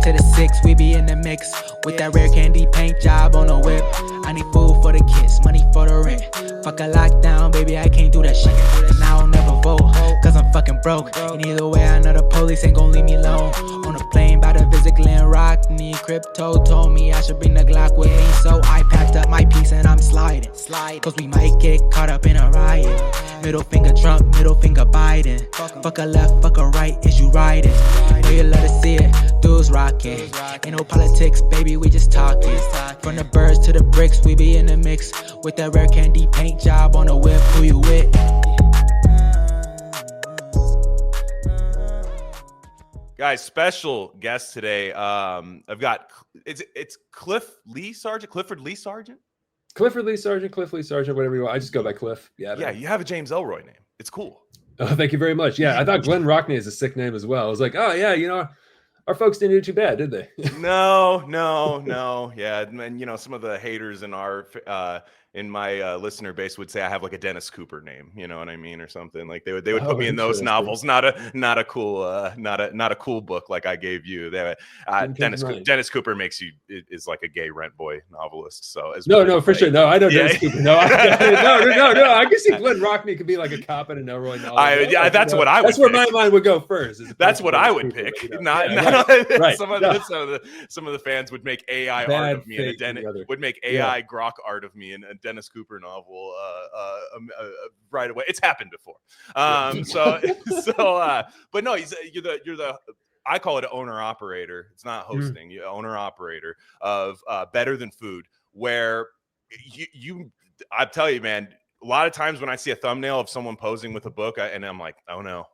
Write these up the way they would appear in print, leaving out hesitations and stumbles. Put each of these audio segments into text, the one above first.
to the 6, we be in the mix. With that rare candy paint job on the whip. I need food for the kids, money for the rent. Fuck a lockdown, baby, I can't do that shit. And I don't never vote, cause I'm fucking broke. And either way, I know the police ain't gon' leave me alone. On a plane, about to visit Glen Rockney. Crypto told me I should bring the Glock with me. So I packed up my piece and I'm sliding. Cause we might get caught up in a riot. Middle finger Trump, middle finger Biden. Fuck a left, fuck a right, is you riding? Know you love to see it, dudes rocking. Ain't no politics, baby, we just talking. From the birds to the bricks, we be in the mix. With that rare candy paint job on the whip, who you with? Guys, special guest today. I've got it's Clifford Lee Sargent, Cliff Lee Sargent, whatever you want. I just go by Cliff. Yeah, you have a James Ellroy name. It's cool. Oh, thank you very much. Yeah, I thought Glen Rockney is a sick name as well. I was like, oh yeah, you know, our folks didn't do too bad, did they? No. Yeah, and you know, some of the haters in our in my listener base would say I have like a Dennis Cooper name, you know what I mean, or something. Like they would put me in those novels. Not a cool book like I gave you. Dennis Cooper makes you is like a gay rent boy novelist. So no, for sure. No, I know Dennis Cooper. No, I can see Glen Rockney could be like a cop in an Elroy novel. That's what I would. That's where my mind would go first. That's what I would pick. Right. Some of the fans would make AI art of me, and would make AI grok art of me, and a Dennis Cooper novel right away. It's happened before. But no, you're the I call it an owner operator. It's not hosting. You're owner operator of Better Than Food, where you I tell you, man, a lot of times when I see a thumbnail of someone posing with a book, and I'm like, oh no,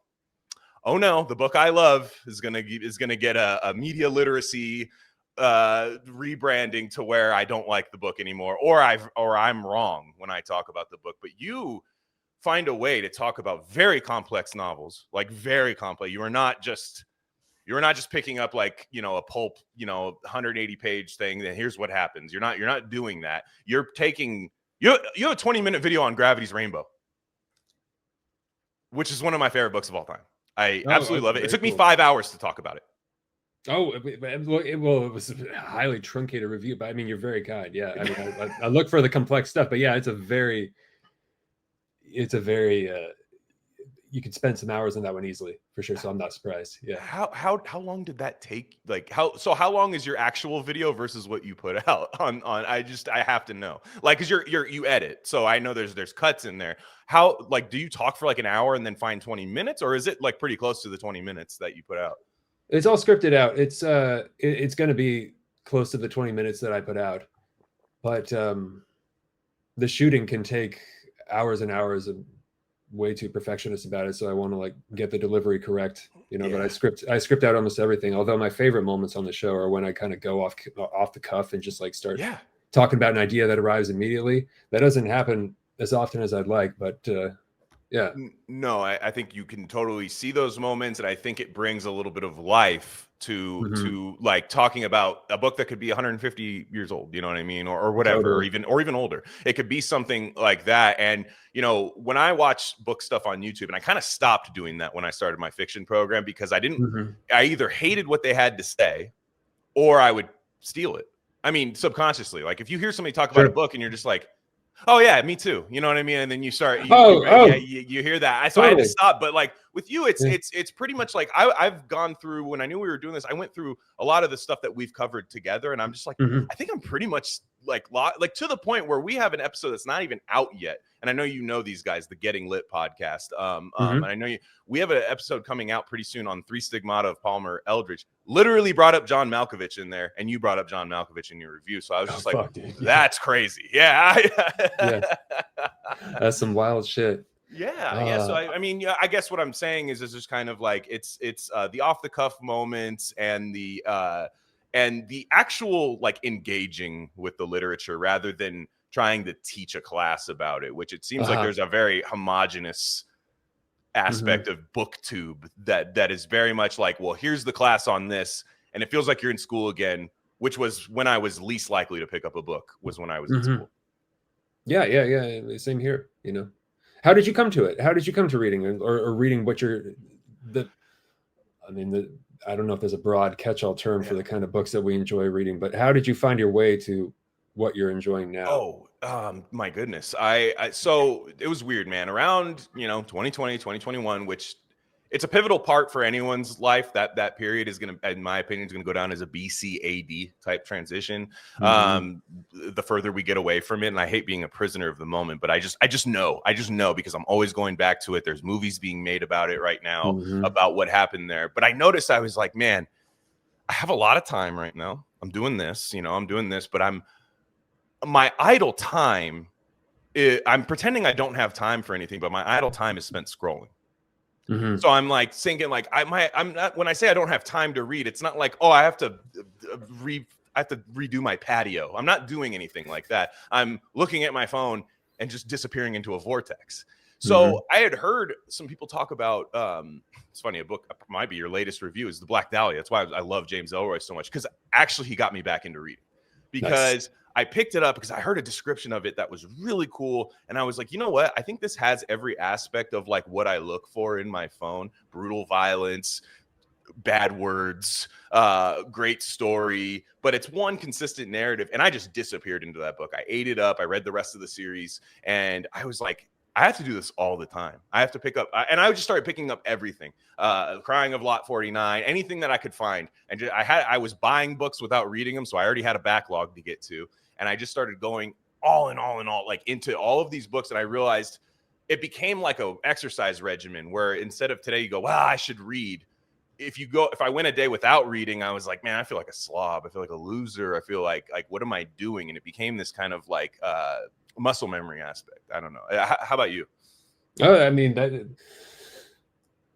the book I love is gonna get a media literacy rebranding to where I don't like the book anymore, or I'm wrong when I talk about the book. But you find a way to talk about very complex novels, like very complex. You're not just picking up like, you know, a pulp, you know, 180 page thing. And here's what happens. You're not doing that. You're taking you have a 20-minute video on Gravity's Rainbow, which is one of my favorite books of all time. I absolutely love it. It took me 5 hours to talk about it. Oh, it was a highly truncated review, but I mean, you're very kind. Yeah, I mean, I look for the complex stuff, but yeah, it's a very you could spend some hours on that one easily for sure. So I'm not surprised. Yeah. How long did that take? Like how long is your actual video versus what you put out on? I have to know. Like, cause you edit, so I know there's cuts in there. How, like, do you talk for like an hour and then find 20 minutes, or is it like pretty close to the 20 minutes that you put out? It's all scripted out. It's going to be close to the 20 minutes that I put out, but the shooting can take hours and hours. I'm way too perfectionist about it, so I want to like get the delivery correct, you know. Yeah. But I script out almost everything. Although my favorite moments on the show are when I kind of go off the cuff and just like start talking about an idea that arrives immediately. That doesn't happen as often as I'd like, but yeah. No, I think you can totally see those moments, and I think it brings a little bit of life to like talking about a book that could be 150 years old, you know what I mean, or whatever, totally. or even older. It could be something like that. And you know, when I watch book stuff on YouTube, and I kind of stopped doing that when I started my fiction program, because I either hated what they had to say, or I would steal it. I mean, subconsciously, like if you hear somebody talk about a book and you're just like, oh yeah, me too. You know what I mean? And then you start, you hear that. So I had to stop. But like with you, it's pretty much like I've gone through, when I knew we were doing this, I went through a lot of the stuff that we've covered together, and I'm just like, I think I'm pretty much like to the point where we have an episode that's not even out yet. And I know you know these guys, the Getting Lit podcast. And I know we have an episode coming out pretty soon on 3 Stigmata of Palmer Eldritch. Literally brought up John Malkovich in there, and you brought up John Malkovich in your review. So I was just that's crazy. Yeah. That's some wild shit. Yeah. So I mean, I guess what I'm saying is just kind of like it's the off the cuff moments and the actual like engaging with the literature rather than trying to teach a class about it, which it seems like there's a very homogenous aspect of booktube that is very much like, well, here's the class on this, and it feels like you're in school again, which was when I was least likely to pick up a book, was when I was in school. Yeah. Same here, you know. How did you come to it? How did you come to reading or reading what I don't know if there's a broad catch-all term for the kind of books that we enjoy reading, but how did you find your way to what you're enjoying now? My goodness. So it was weird, man. Around, 2020, 2021, which it's a pivotal part for anyone's life. That period is going to, in my opinion, is going to go down as a BCAD type transition. The further we get away from it, and I hate being a prisoner of the moment, but I just know because I'm always going back to it. There's movies being made about it right now about what happened there. But I noticed, I was like, man, I have a lot of time right now. I'm doing this, but my idle time, I'm pretending I don't have time for anything, but my idle time is spent scrolling. So I'm like thinking, like, I'm not, when I say I don't have time to read, it's not like, oh, I have to redo my patio. I'm not doing anything like that. I'm looking at my phone and just disappearing into a vortex. So I had heard some people talk about, it's funny, a book might be your latest review, is The Black Dahlia. That's why I love James Ellroy so much, because actually he got me back into reading, because I picked it up because I heard a description of it that was really cool. And I was like, you know what? I think this has every aspect of like what I look for in my phone: brutal violence, bad words, great story, but it's one consistent narrative. And I just disappeared into that book. I ate it up. I read the rest of the series, and I was like, I have to do this all the time. I have to pick up, and I just started picking up everything. Crying of Lot 49, anything that I could find. And I was buying books without reading them, so I already had a backlog to get to. And I just started going all in all, like into all of these books. And I realized it became like a exercise regimen, where instead of today you go, well, I should read. If I went a day without reading, I was like, man, I feel like a slob. I feel like a loser. I feel like what am I doing? And it became this kind of like muscle memory aspect. I don't know. How about you? Oh, I mean,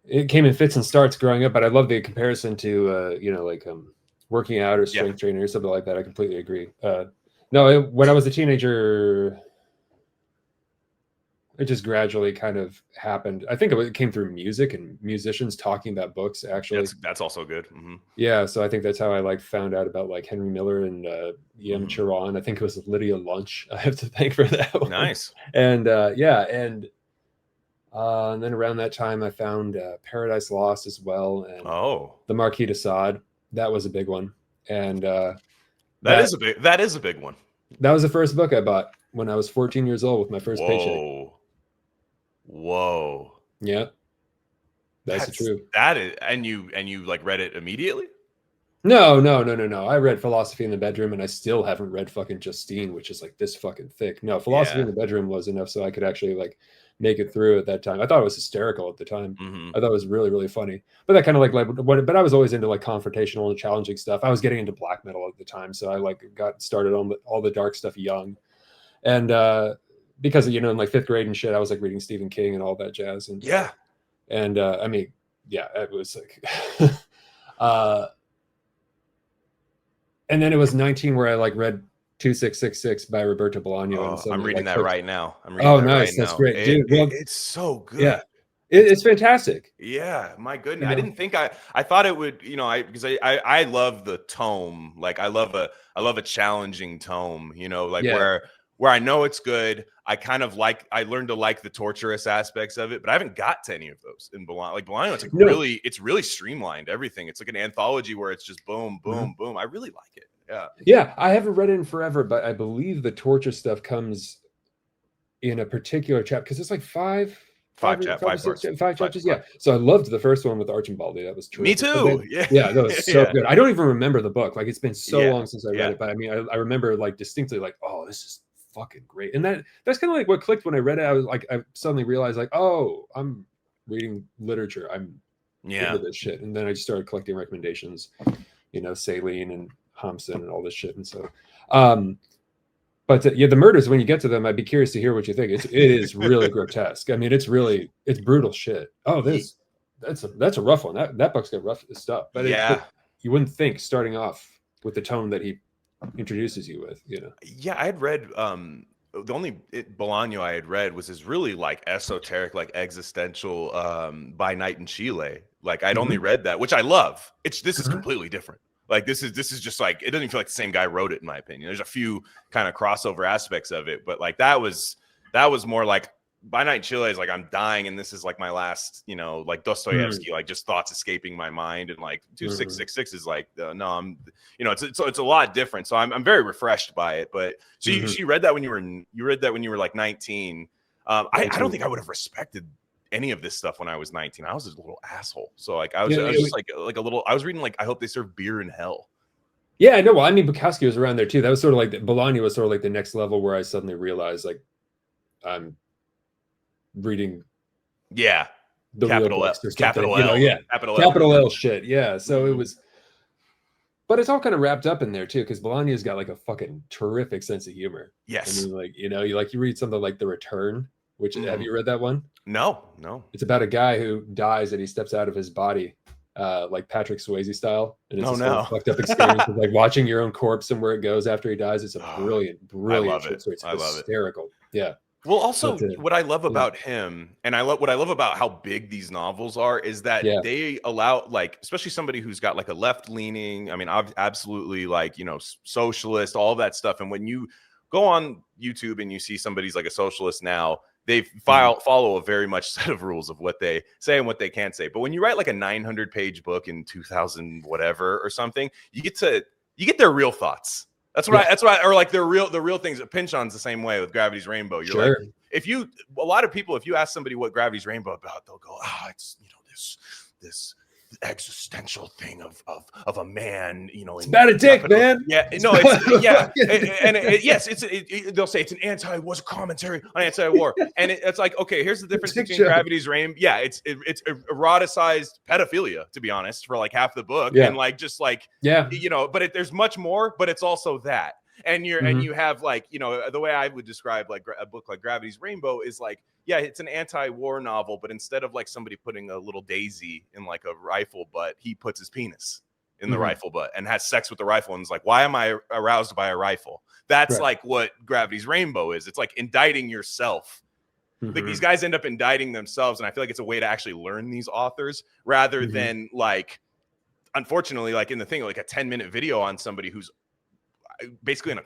it came in fits and starts growing up, but I love the comparison to working out or strength training or something like that. I completely agree. No, when I was a teenager, it just gradually kind of happened. I think it came through music and musicians talking about books, actually. That's also good. Yeah, so I think that's how I found out about Henry Miller and E.M. Chiron. I think it was Lydia Lunch I have to thank for that one. Nice. And and then around that time I found Paradise Lost as well, and The Marquis de Sade. That was a big one. And that is a big one. That was the first book I bought when I was 14 years old with my first paycheck. Whoa. Yeah. That's true. That is, and you read it immediately? No. I read Philosophy in the Bedroom, and I still haven't read fucking Justine, which is this fucking thick. No, Philosophy in the Bedroom was enough so I could actually make it through at that time. I thought it was hysterical at the time. I thought it was really, really funny. But that kind of but I was always into confrontational and challenging stuff. I was getting into black metal at the time, so I got started on all the dark stuff young. And because in fifth grade and shit, I was reading Stephen King and all that jazz. And I mean, yeah, it was and then it was 19 where I read 2666 by Roberto Bola. I'm reading that right now. Nice. That's great, dude. It's so good. Yeah, it's fantastic. Yeah, my goodness. I didn't think I thought it would, because I love the tome. I love a challenging tome, where I know it's good. I learned to like the torturous aspects of it, but I haven't got to any of those in Bolaño. Bolaño, it's really streamlined everything. It's like an anthology where it's just boom, boom, boom. I really like it. Yeah, I haven't read it in forever, but I believe the torture stuff comes in a particular chapter, because it's five chapters. Yeah. So I loved the first one with Archimbaldi. That was true. Me too. Yeah, that was so good. I don't even remember the book. It's been so long since I read it, but I mean, I remember distinctly oh, this is fucking great. And that's kind of what clicked when I read it. I was I suddenly realized oh, I'm reading literature. I'm into this shit. And then I just started collecting recommendations, Saline and Hamsun and all this shit. And so but the murders, when you get to them, I'd be curious to hear what you think. It is really grotesque. I mean, it's brutal shit. Oh, that's a rough one. That book's got rough stuff. But you wouldn't think, starting off with the tone that he introduces you with. Yeah, I had read the only Bolaño I had read was his really esoteric, existential By Night in Chile. I'd only read that, which I love. This is completely different. This is just it doesn't even feel like the same guy wrote it, in my opinion. There's a few kind of crossover aspects of it, but that was more By Night in Chile is like I'm dying, and this is like my last, you know, like Dostoevsky, like just thoughts escaping my mind, and like 2666 is like no, I'm, you know, it's a lot different. So I'm very refreshed by it. But so you read that when you were like 19. I don't think I would have respected any of this stuff when I was 19. I was just a little asshole. So like I was just like a little. I was reading like I Hope They Serve Beer in Hell. Yeah, I know. Well, I mean, Bukowski was around there too. That was sort of like Bologna was sort of like the next level where I suddenly realized like I'm reading the capital L, capital L, you know, capital L shit. Yeah. So it was, but it's all kind of wrapped up in there too, because Bologna's got like a fucking terrific sense of humor. Yes. I mean, like, you know, you read something like The Return, which have you read that one? No. It's about a guy who dies and he steps out of his body, like Patrick Swayze style, and it's whole fucked up experience of like watching your own corpse and where it goes after he dies. It's a brilliant short story. It's hysterical. Yeah. Well, also, what I love about him, and what I love about how big these novels are, is that they allow, like, especially somebody who's got like a left leaning, I mean, absolutely, like, you know, socialist, all that stuff. And when you go on YouTube and you see somebody's like a socialist now, they follow a very much set of rules of what they say and what they can't say. But when you write like a 900-page book in 2000 whatever or something, you get their real thoughts. That's what or like the real things. Pynchon's the same way with Gravity's Rainbow. You're like, a lot of people, if you ask somebody what Gravity's Rainbow about, they'll go, it's, you know, this existential thing of a man, you know, it's about a dick, man. Yeah, no, they'll say it's an anti-war commentary on anti-war, and it's like, okay, here's the difference between Gravity's Rainbow. Yeah, it's eroticized pedophilia, to be honest, for like half the book, and like just like you know, but there's much more, but it's also that, and you have like, you know, the way I would describe like a book like Gravity's Rainbow is like, yeah, it's an anti-war novel, but instead of like somebody putting a little daisy in like a rifle butt, he puts his penis in the rifle butt and has sex with the rifle, and is like, why am I aroused by a rifle? That's like what Gravity's Rainbow is. It's like indicting yourself. Like these guys end up indicting themselves, and I feel like it's a way to actually learn these authors rather than like, unfortunately, like in the thing, like a 10-minute video on somebody who's basically in a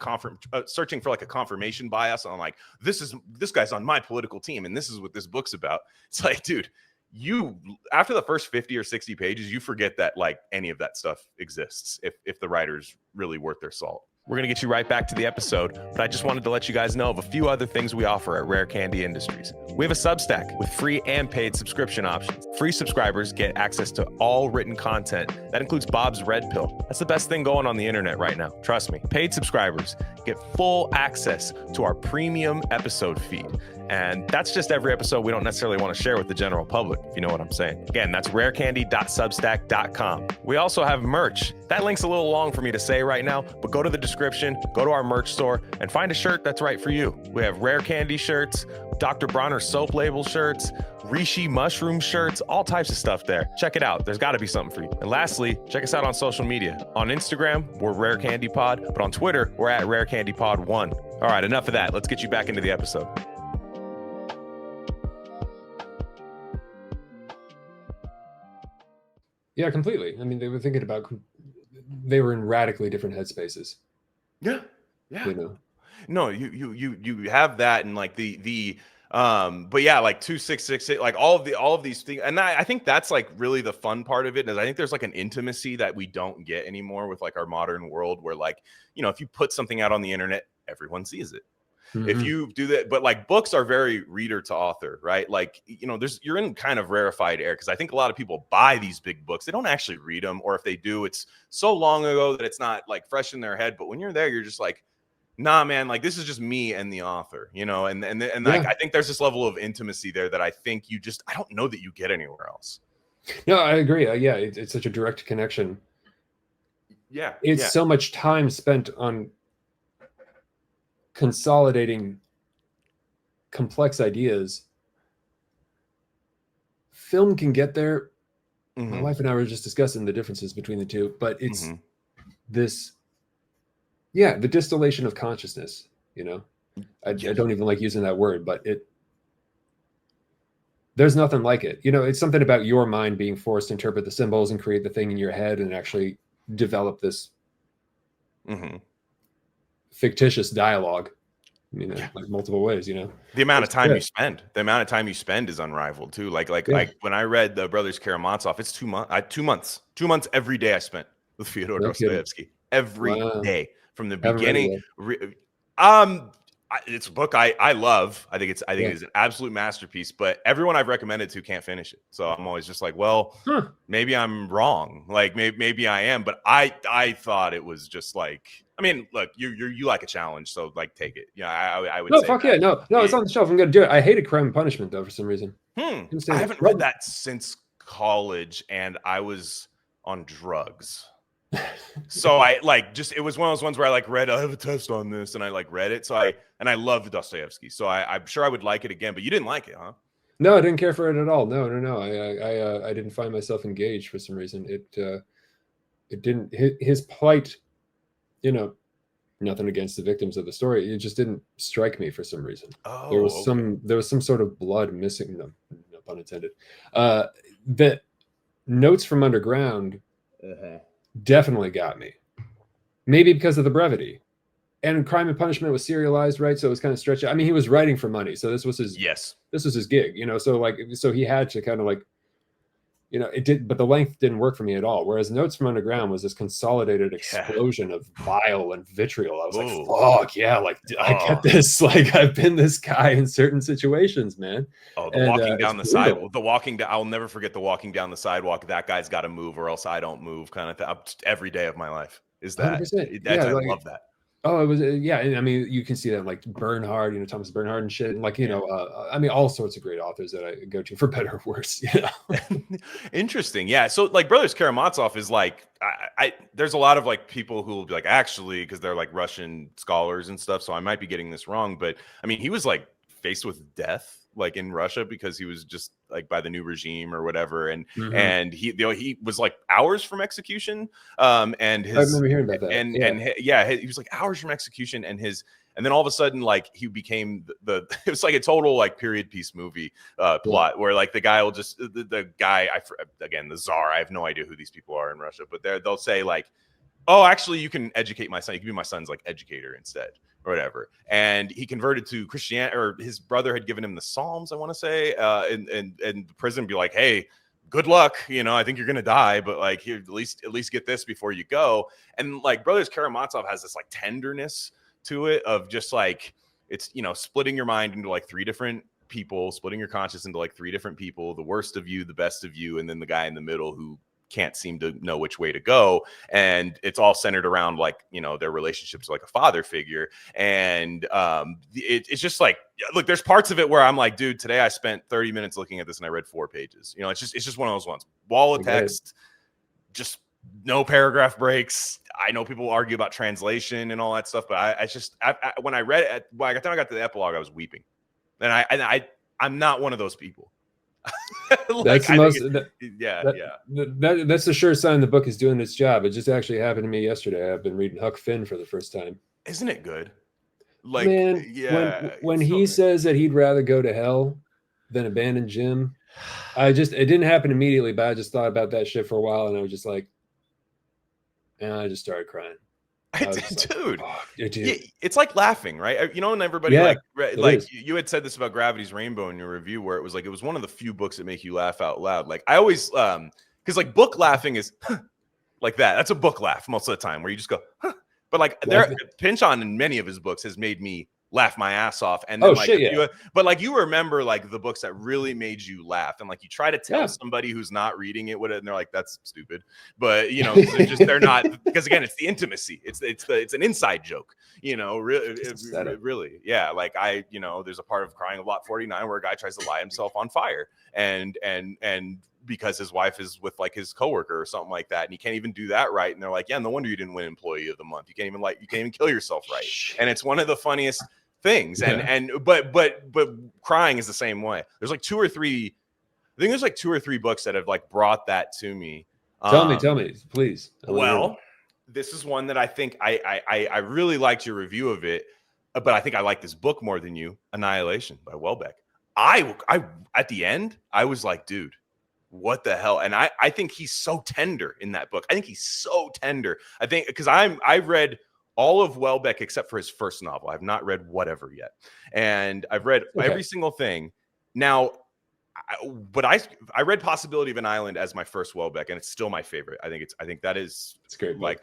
searching for like a confirmation bias on like, this guy's on my political team and this is what this book's about. It's like, dude, you, after the first 50 or 60 pages, you forget that like any of that stuff exists if the writer's really worth their salt. We're going to get you right back to the episode, but I just wanted to let you guys know of a few other things we offer at Rare Candy Industries. We have a Substack with free and paid subscription options. Free subscribers get access to all written content. That includes Bob's Red Pill. That's the best thing going on the internet right now. Trust me. Paid subscribers get full access to our premium episode feed. And that's just every episode we don't necessarily want to share with the general public, if you know what I'm saying. Again, that's rarecandy.substack.com. We also have merch. That link's a little long for me to say right now, but go to the description, go to our merch store, and find a shirt that's right for you. We have Rare Candy shirts, Dr. Bronner soap label shirts, Rishi mushroom shirts, all types of stuff there. Check it out. There's got to be something for you. And lastly, check us out on social media. On Instagram, we're Rare Candy Pod, but on Twitter, we're at Rare Candy Pod 1. All right, enough of that. Let's get you back into the episode. Yeah, completely. I mean, they were in radically different headspaces. Yeah. You know? No, you have that, and like but yeah, like 2668, like all of these things, and I think that's like really the fun part of it. Is I think there's like an intimacy that we don't get anymore with like our modern world, where like, you know, if you put something out on the internet, everyone sees it. If you do that, but like books are very reader to author, right? Like, you know, you're in kind of rarefied air, because I think a lot of people buy these big books, they don't actually read them, or if they do, it's so long ago that it's not like fresh in their head. But when you're there, you're just like, nah, man, like this is just me and the author, you know, and like, I think there's this level of intimacy there that I think I don't know that you get anywhere else. No, I agree. Yeah, it's such a direct connection. Yeah, it's so much time spent on consolidating complex ideas. Film can get there. My wife and I were just discussing the differences between the two, but it's this, the distillation of consciousness, you know. I don't even like using that word, but there's nothing like it. You know, it's something about your mind being forced to interpret the symbols and create the thing in your head and actually develop this fictitious dialogue. like multiple ways, The amount of It's time good. you spend is unrivaled too. Like Yeah. when I read the Brothers Karamazov, it's 2 months every day I spent with Fyodor No kidding. Dostoevsky every Wow. day from the Haven't read it beginning. yet. It's a book I love. I think it is an absolute masterpiece, but everyone I've recommended to can't finish it. So I'm always just like, well, maybe I'm wrong. Like maybe I am, but I thought it was just like, I mean, look, you like a challenge, so like take it. Yeah, I would say fuck that. yeah, no, it's on the shelf. I'm gonna do it. I hated Crime and Punishment though for some reason. I haven't read that since college, and I was on drugs. So I it was one of those ones where I read, I have a test on this, and I read it. So I love Dostoevsky. So I'm sure I would like it again, but you didn't like it, huh? No, I didn't care for it at all. No. I didn't find myself engaged for some reason. It didn't, his plight, nothing against the victims of the story. It just didn't strike me for some reason. Oh, there was some sort of blood missing. No pun intended. The Notes from Underground definitely got me. Maybe because of the brevity. And Crime and Punishment was serialized, right? So it was kind of stretched out. I mean, he was writing for money, so this was his gig, so he had to kind of it did, but the length didn't work for me at all. Whereas Notes from Underground was this consolidated explosion of bile and vitriol. I was like, fuck yeah, I get this. I've been this guy in certain situations, man. Oh, walking down the sidewalk. I'll never forget the walking down the sidewalk. That guy's got to move or else I don't move kind of thing. Every day of my life is that. 100%. I love that. Oh, it was, yeah. And I mean, you can see that Bernhard, Thomas Bernhard and shit. And I mean, all sorts of great authors that I go to for better or worse, Interesting. Yeah. So Brothers Karamazov is there's a lot of people who will be actually, because they're Russian scholars and stuff. So I might be getting this wrong, but I mean, he was faced with death in Russia because he was just by the new regime or whatever, and he was hours from execution. And his, I remember hearing about that. He was hours from execution, and then all of a sudden he became it was a total period piece movie plot where the guy will just the guy again the czar. I have no idea who these people are in Russia, but they'll say oh, actually, you can educate my son. You can be my son's educator instead, or whatever. And he converted to Christianity, or his brother had given him the Psalms, I want to say, and the prison be hey, good luck. I think you're gonna die, but here, at least get this before you go. And Brothers Karamazov has this tenderness to it of just it's splitting your mind into three different people, splitting your conscience into 3 different people, the worst of you, the best of you, and then the guy in the middle who can't seem to know which way to go. And it's all centered around their relationship to a father figure. And it's just look, there's parts of it where I'm dude, today I spent 30 minutes looking at this and I read 4 pages. It's just one of those ones. Wall of text, just no paragraph breaks. I know people argue about translation and all that stuff, but when I read it, by the time I got to the epilogue, I was weeping. And I'm not one of those people. That's the most. That's the sure sign the book is doing its job. It just actually happened to me yesterday. I've been reading Huck Finn for the first time. Isn't it good? Man, when he says that he'd rather go to hell than abandon Jim, it didn't happen immediately, but I just thought about that shit for a while, and I was just and I just started crying. Dude, it's laughing, right? And everybody you had said this about Gravity's Rainbow in your review, where it was one of the few books that make you laugh out loud. I always because book laughing is that. That's a book laugh most of the time, where you just go, huh. But Pynchon in many of his books has made me laugh my ass off. And then you remember the books that really made you laugh, and you try to tell somebody who's not reading it what, and they're that's stupid. But they're not, because again, it's the intimacy. It's an inside joke. Really, yeah. There's a part of Crying of Lot 49 where a guy tries to light himself on fire, and because his wife is with his coworker or something like that, and he can't even do that right. And they're yeah, no wonder you didn't win Employee of the Month. You can't even kill yourself right. And it's one of the funniest things. But crying is the same way. There's 2 or 3. I think there's 2 or 3 books that have brought that to me. Tell me, please. Well, this is one that I think I really liked your review of it, but I think I like this book more than you. Annihilation by Wellbeck. I at the end, I was dude, what the hell? And I think he's so tender in that book. I think he's so tender. I think because I read all of Wellbeck except for his first novel. I've not read whatever yet, and I've read every single thing. Now, I read Possibility of an Island as my first Wellbeck, and it's still my favorite. I think that is it's great. Like,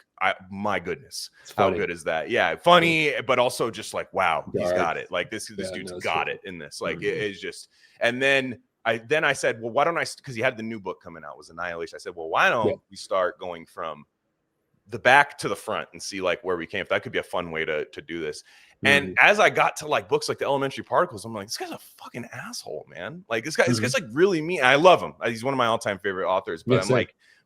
my goodness, how good is that? Yeah, funny, but also just like, wow, he's got it. Like this dude's got it in this. Like it is just. And then I said, well, why don't I? Because he had the new book coming out, was Annihilation. I said, well, why don't we start going from the back to the front and see like where we came? If that could be a fun way to do this. And as I got to like books like The Elementary Particles, I'm like, this guy's a fucking asshole, man. Like this guy's like really mean. I love him. He's one of my all-time favorite authors. But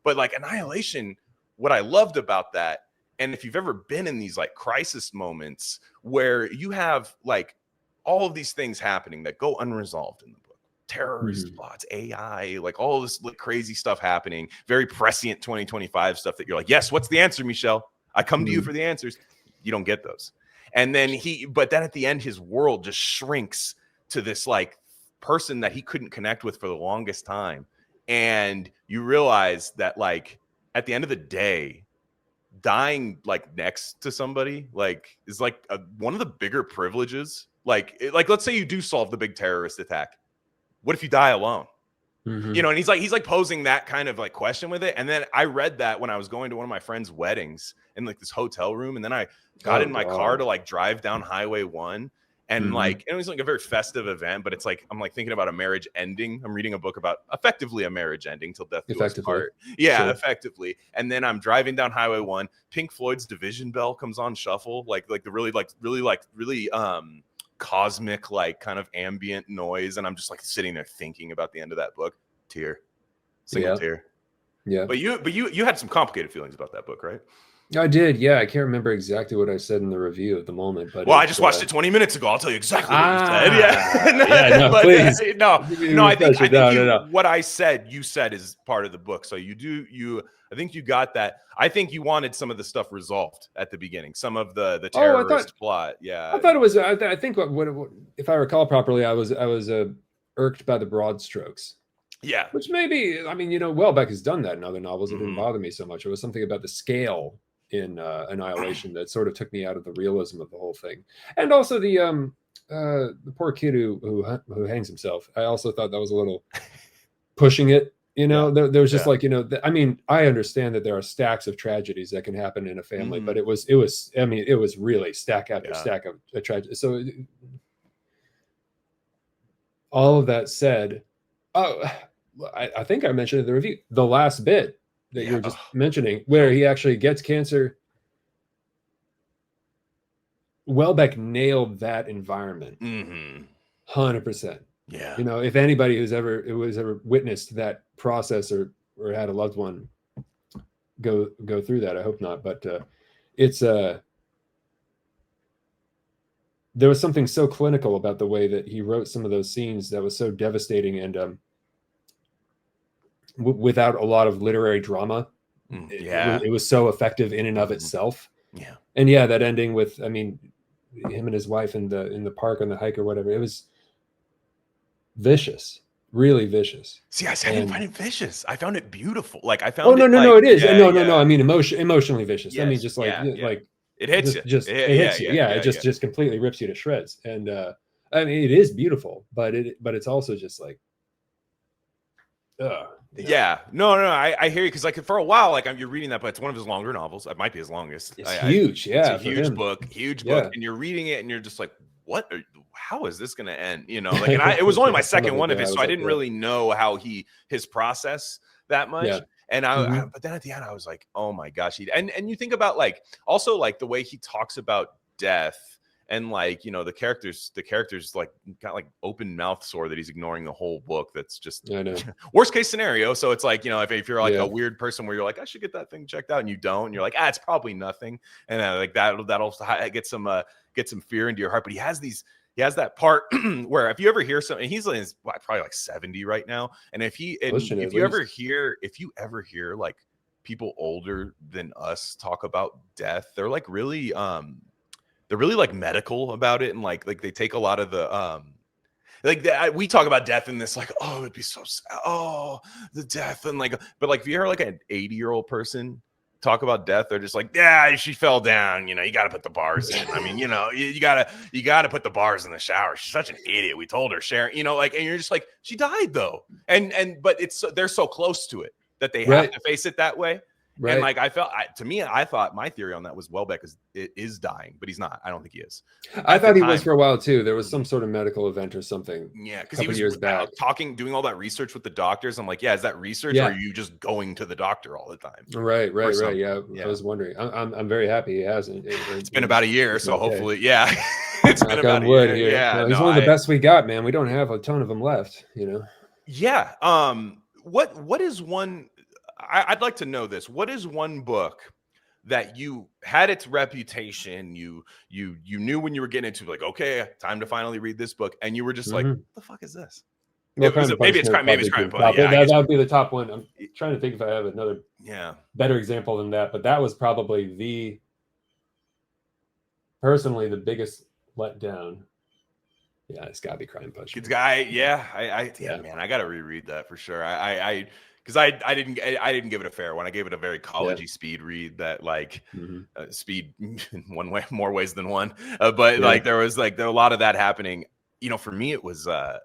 but like Annihilation, what I loved about that, and if you've ever been in these like crisis moments where you have like all of these things happening that go unresolved in the book, terrorist plots, AI, like all this like crazy stuff happening, very prescient 2025 stuff that you're like, yes, what's the answer, Michelle? I come to you for the answers. You don't get those. And then but then at the end, his world just shrinks to this like person that he couldn't connect with for the longest time. And you realize that like at the end of the day, dying like next to somebody like is like one of the bigger privileges. Like let's say you do solve the big terrorist attack. What if you die alone? You know, and he's like posing that kind of like question with it. And then I read that when I was going to one of my friend's weddings in like this hotel room. And then I got in my car to like drive down Highway 1. And like, it was like a very festive event, but it's like, I'm like thinking about a marriage ending. I'm reading a book about effectively a marriage ending till death do us part. Yeah, effectively. And then I'm driving down Highway 1. Pink Floyd's Division Bell comes on shuffle, like the really cosmic, like kind of ambient noise. And I'm just like sitting there thinking about the end of that book. Single tear. Yeah. But you had some complicated feelings about that book, right? I did. Yeah. I can't remember exactly what I said in the review at the moment, but I just watched it 20 minutes ago. I'll tell you exactly what you said. Yeah. No, please. No, I think what I said, you said is part of the book. So I think you got that. I think you wanted some of the stuff resolved at the beginning, some of the terrorist plot. Yeah. I thought it was, I think what if I recall properly, I was irked by the broad strokes. Yeah. Which maybe, I mean, Wellbeck has done that in other novels. It didn't bother me so much. It was something about the scale in Annihilation that sort of took me out of the realism of the whole thing. And also the poor kid who hangs himself. I also thought that was a little pushing it. There was just like, I mean, I understand that there are stacks of tragedies that can happen in a family, but it was really stack after stack of a tragedy. So all of that said, I think I mentioned in the review, the last bit that you were just mentioning, where he actually gets cancer. Wellbeck nailed that environment, 100%. Yeah. If anybody who's ever witnessed that process or had a loved one go through that, I hope not, but it's there was something so clinical about the way that he wrote some of those scenes that was so devastating and without a lot of literary drama. It was so effective in and of itself. Yeah. And that ending with, I mean, him and his wife in the park on the hike or whatever, it was vicious, really vicious. See, I didn't find it vicious. I found it beautiful. Like I found no, it is. No. I mean, emotionally vicious. Yes, I mean, just like it hits you. It hits you. Yeah, it just completely rips you to shreds. And I mean, it is beautiful, but it's also just like, Yeah, no, I hear you, because like for a while, like you're reading that, but it's one of his longer novels. It might be his longest. It's huge, it's a huge book, and you're reading it, and you're just like, what? How is this going to end? Like, and it was only my second one of his, so I didn't really know how his process that much. Yeah. And but then at the end, I was like, oh my gosh, and you think about like also like the way he talks about death. And like, the characters like got like open mouth sore that he's ignoring the whole book. That's just worst case scenario. So it's like, if you're like a weird person where you're like, I should get that thing checked out, and you don't, and you're like, it's probably nothing. And like that'll get some fear into your heart. But he has that part where if you ever hear something, he's probably like 70 right now. And if you ever hear like people older than us talk about death, they're like really, they're really like medical about it, and like they take a lot of the we talk about death in this like, oh, it'd be so sad, oh, the death, and like, but like if you hear like an 80-year-old person talk about death, they're just like, yeah, she fell down. You know, you got to put the bars in. I mean, you know, you gotta put the bars in the shower. She's such an idiot. We told her, Sharon. You know, like, and you're just like, she died though, but they're so close to it that they have to face it that way. Right. And like I thought my theory on that was Wellbeck is dying, but he's not. I don't think he is. I thought he was for a while too. There was some sort of medical event or something. Yeah, because he was years back doing all that research with the doctors. I'm like, yeah, is that research or are you just going to the doctor all the time? Right. Yeah, I was wondering. I'm very happy he hasn't. It's been about a year, so hopefully, yeah. It's been about a year. Here. Yeah, well, he's one of the best we got, man. We don't have a ton of them left, you know. Yeah. What is one? I'd like to know this. What is one book that you had its reputation? You knew when you were getting into, like, okay, time to finally read this book, and you were just like, what the fuck is this? Well, maybe it's Crime and Punishment. Yeah, that would be the top one. I'm trying to think if I have another better example than that, but that was probably personally the biggest letdown. Yeah, it's gotta be Crime and Punishment. Man, I gotta reread that for sure. Because I didn't give it a fair one. I gave it a very collegey speed read that speed in more ways than one. But like there were a lot of that happening. You know, for me it was The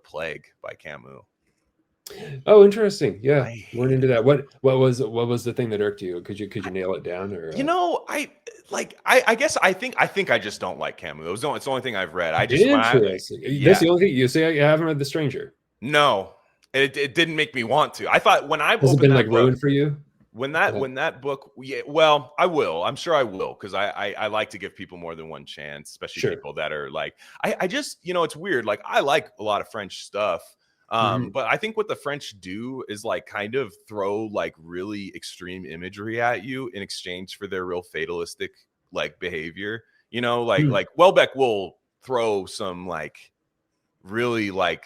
Plague by Camus. Oh, interesting. Yeah, weren't into that. What was the thing that irked you? Could you nail it down? Or you know, I guess I think I just don't like Camus. It's the only thing I've read. That's the only thing you say. You haven't read The Stranger. No. It didn't make me want to. I thought when I has it been like ruined for you? When that book, well, I will. I'm sure I will, because I like to give people more than one chance, especially people that are like, I just, you know, it's weird. Like I like a lot of French stuff, but I think what the French do is like kind of throw like really extreme imagery at you in exchange for their real fatalistic like behavior. You know, like Wellbeck will throw some like really like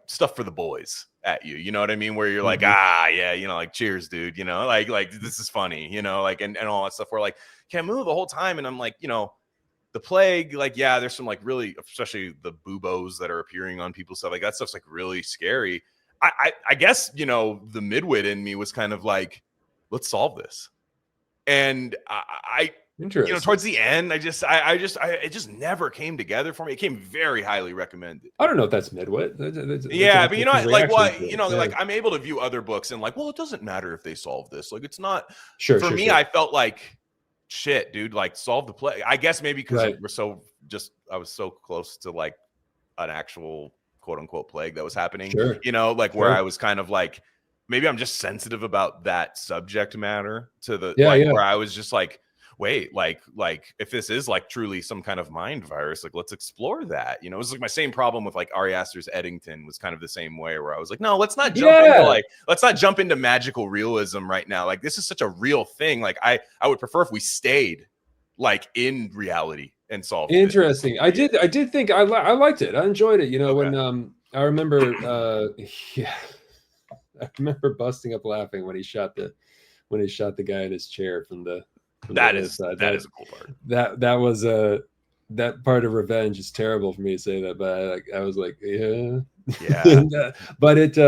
stuff for the boys at you, you know what I mean? Where you're like, you know, like cheers, dude, you know, like this is funny, you know, like and all that stuff. Where like Camus the whole time, and I'm like, you know, The Plague, like there's some like really, especially the buboes that are appearing on people's stuff, like that stuff's like really scary. I guess, you know, the midwit in me was kind of like, let's solve this, and you know, towards the end, it just never came together for me. It came very highly recommended. I don't know if that's midwit. But you know, like what, you know, like I'm able to view other books and like, well, it doesn't matter if they solve this. Like, it's not for me. I felt like shit, dude. Like, solve the play. I guess maybe because I was so close to like an actual quote unquote plague that was happening. You know, like where I was kind of like, maybe I'm just sensitive about that subject matter to the where I was just like, wait, like if this is like truly some kind of mind virus, like let's explore that. You know, it was like my same problem with like Ari Aster's Eddington was kind of the same way, where I was like, no, let's not jump into magical realism right now. Like this is such a real thing. Like I would prefer if we stayed like in reality and solved it. Interesting. I did think I liked it. I enjoyed it. You know, when I remember I remember busting up laughing when he shot the guy in his chair from the that is a cool part. That was that part of revenge is terrible for me to say that, but I was like, but it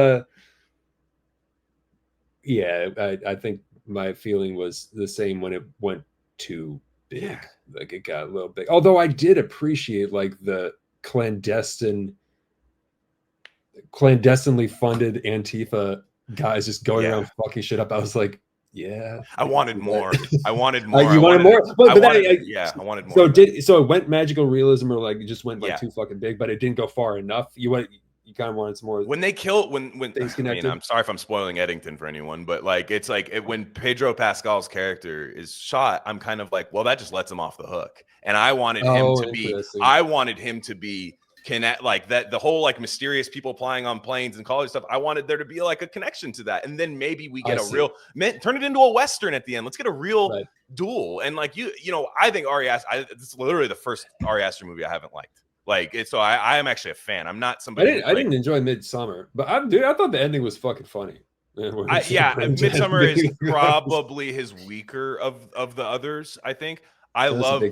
I think my feeling was the same when it went too big. Like it got a little big, although I did appreciate like the clandestinely funded Antifa guys just going around fucking shit up. I was like, I wanted more. I wanted more. You wanted more? I wanted more. So it went magical realism, or like it just went like too fucking big, but it didn't go far enough. You kind of wanted some more. When they kill, when I mean, I'm sorry if I'm spoiling Eddington for anyone, but like it's like when Pedro Pascal's character is shot, I'm kind of like, well, that just lets him off the hook, and I wanted him to be connect, like that, the whole like mysterious people flying on planes and college stuff. I wanted there to be like a connection to that, and then maybe we get turn it into a Western at the end. Let's get a real duel. And like you know, I think Ari Aster, it's literally the first Ari Aster movie I haven't liked. Like so I am actually a fan. I'm not somebody. I didn't enjoy Midsummer, but I thought the ending was fucking funny. Midsummer is probably his weaker of the others, I think. I love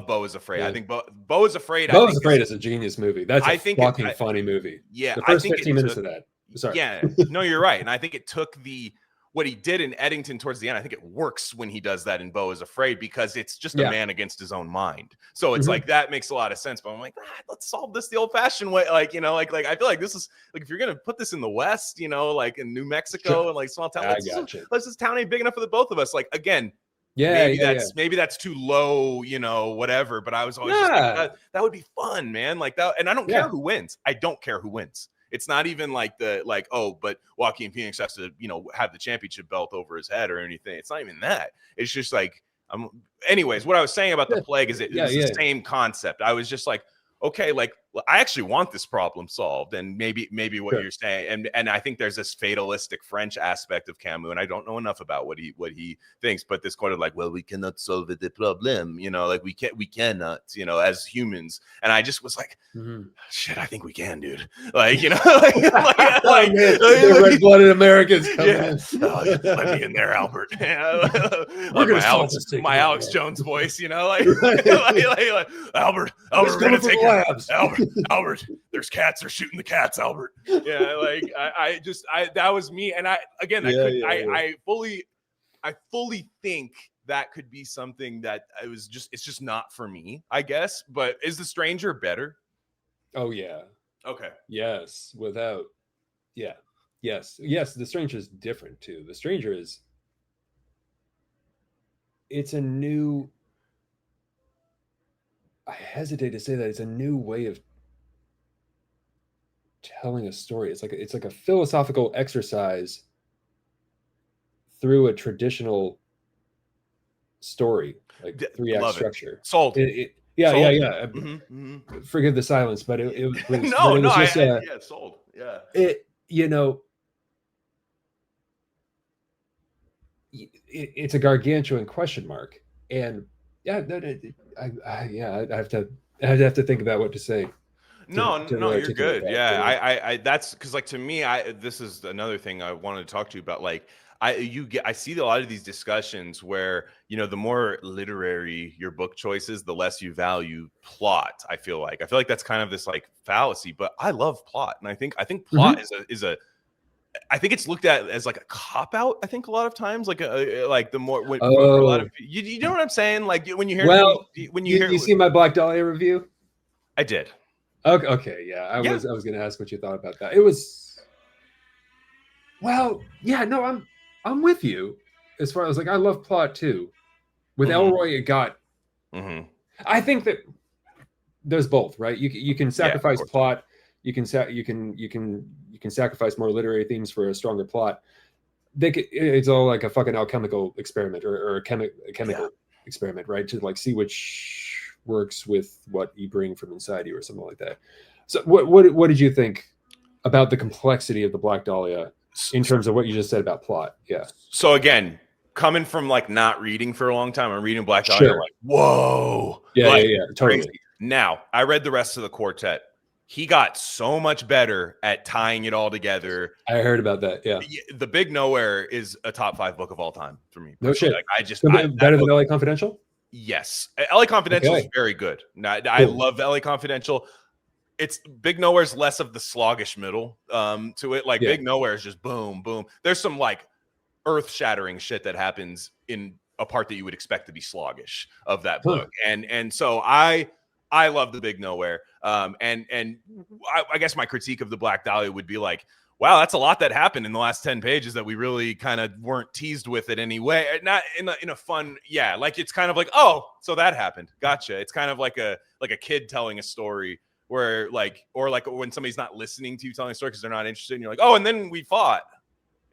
Beau is Afraid. I think Beau is Afraid. Beau is Afraid is a genius movie. That's a fucking funny movie. Yeah, the first 15 minutes of that. Sorry. Yeah, no, you're right. And I think it took the what he did in Eddington towards the end, I think it works when he does that in Beau is Afraid, because it's just a man against his own mind. So it's like, that makes a lot of sense. But I'm like, let's solve this the old fashioned way. Like, you know, like I feel like this is like, if you're going to put this in the West, you know, like in New Mexico and like small town, this town ain't big enough for the both of us. Like, again, maybe that's too low, you know, whatever. But I was always just like, that would be fun, man. Like that. And I don't care who wins. I don't care who wins. It's not even like but Joaquin Phoenix has to, you know, have the championship belt over his head or anything. It's not even that. It's just like, anyways, what I was saying about the plague is it was the same concept. I was just like, okay, like I actually want this problem solved, and maybe what you're saying, and I think there's this fatalistic French aspect of Camus, and I don't know enough about what he thinks, but this kind of like, well, we cannot solve the problem, you know, like we cannot, you know, as humans, and I just was like, shit, I think we can, dude, like, you know, like red-blooded Americans coming in. Let me in there, Albert. Like my Alex Jones voice, you know, like, like Albert, we're gonna take Albert, there's cats. They're shooting the cats, Albert. Yeah, like I that was me. And I fully think that could be something that it's just not for me, I guess. But is The Stranger better? Oh yeah. Okay. Yes. Without. Yeah. Yes. The Stranger is different too. The Stranger it's a new. I hesitate to say that it's a new way of telling a story. It's like a philosophical exercise through a traditional story, like 3-act structure. Sold. Yeah. Forgive the silence, but it was sold. Yeah. It, you know, it's a gargantuan question mark, and I have to think about what to say. No, you're good. I that's because, like, to me, this is another thing I wanted to talk to you about. Like, I see a lot of these discussions where, you know, the more literary your book choices, the less you value plot. I feel like that's kind of this like fallacy, but I love plot, and I think plot is a I think it's looked at as like a cop out. I think a lot of times, like the more a lot of you know what I'm saying. Like when you hear you see my Black Dahlia review, I did. Okay, yeah. I was going to ask what you thought about that. It was, well, yeah, no, I'm with you as far as like I love plot too. With Ellroy, it got. I think that there's both, right? You can sacrifice plot. You can sacrifice more literary themes for a stronger plot. It's all like a fucking alchemical experiment or a chemical experiment, right? To like see which works with what you bring from inside you or something like that. So what did you think about the complexity of the Black Dahlia in terms of what you just said about plot? Yeah. So again, coming from like not reading for a long time, I'm reading Black Dahlia, like, whoa. Yeah, totally. Crazy. Now, I read the rest of the quartet. He got so much better at tying it all together. I heard about that. Yeah. The Big Nowhere is a top 5 book of all time for me. No shit. Like, better than LA Confidential? Yes. LA Confidential is very good. I love LA Confidential. It's Big Nowhere's less of the sluggish middle to it. Like Big Nowhere is just boom, boom. There's some like earth-shattering shit that happens in a part that you would expect to be sluggish of that book. And so I love the Big Nowhere. And I guess my critique of the Black Dahlia would be like, wow, that's a lot that happened in the last 10 pages that we really kind of weren't teased with it anyway. Not in a fun, like it's kind of like, oh, so that happened. Gotcha. It's kind of like a kid telling a story where like, or like when somebody's not listening to you telling a story because they're not interested, and you're like, oh, and then we fought.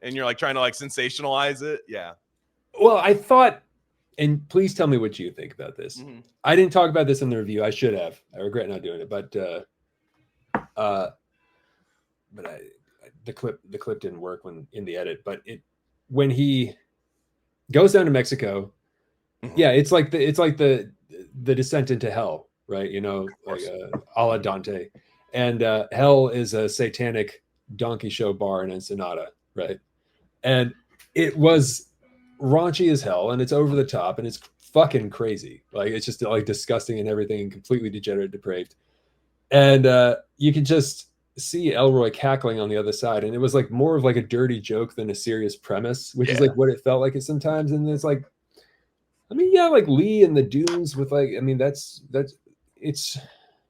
And you're like trying to like sensationalize it. Yeah. Well, I thought, and please tell me what you think about this. I didn't talk about this in the review. I should have. I regret not doing it, but the clip didn't work in the edit. But when he goes down to Mexico, it's like the descent into hell, right? You know, like a la Dante, and hell is a satanic donkey show bar in Ensenada, right? And it was raunchy as hell, and it's over the top, and it's fucking crazy. Like it's just like disgusting and everything, and completely degenerate, depraved. And you can just see Ellroy cackling on the other side, and it was like more of like a dirty joke than a serious premise, which is like what it felt like it sometimes. And it's like, I mean, yeah, like Lee and the Dunes with like, I mean, that's it's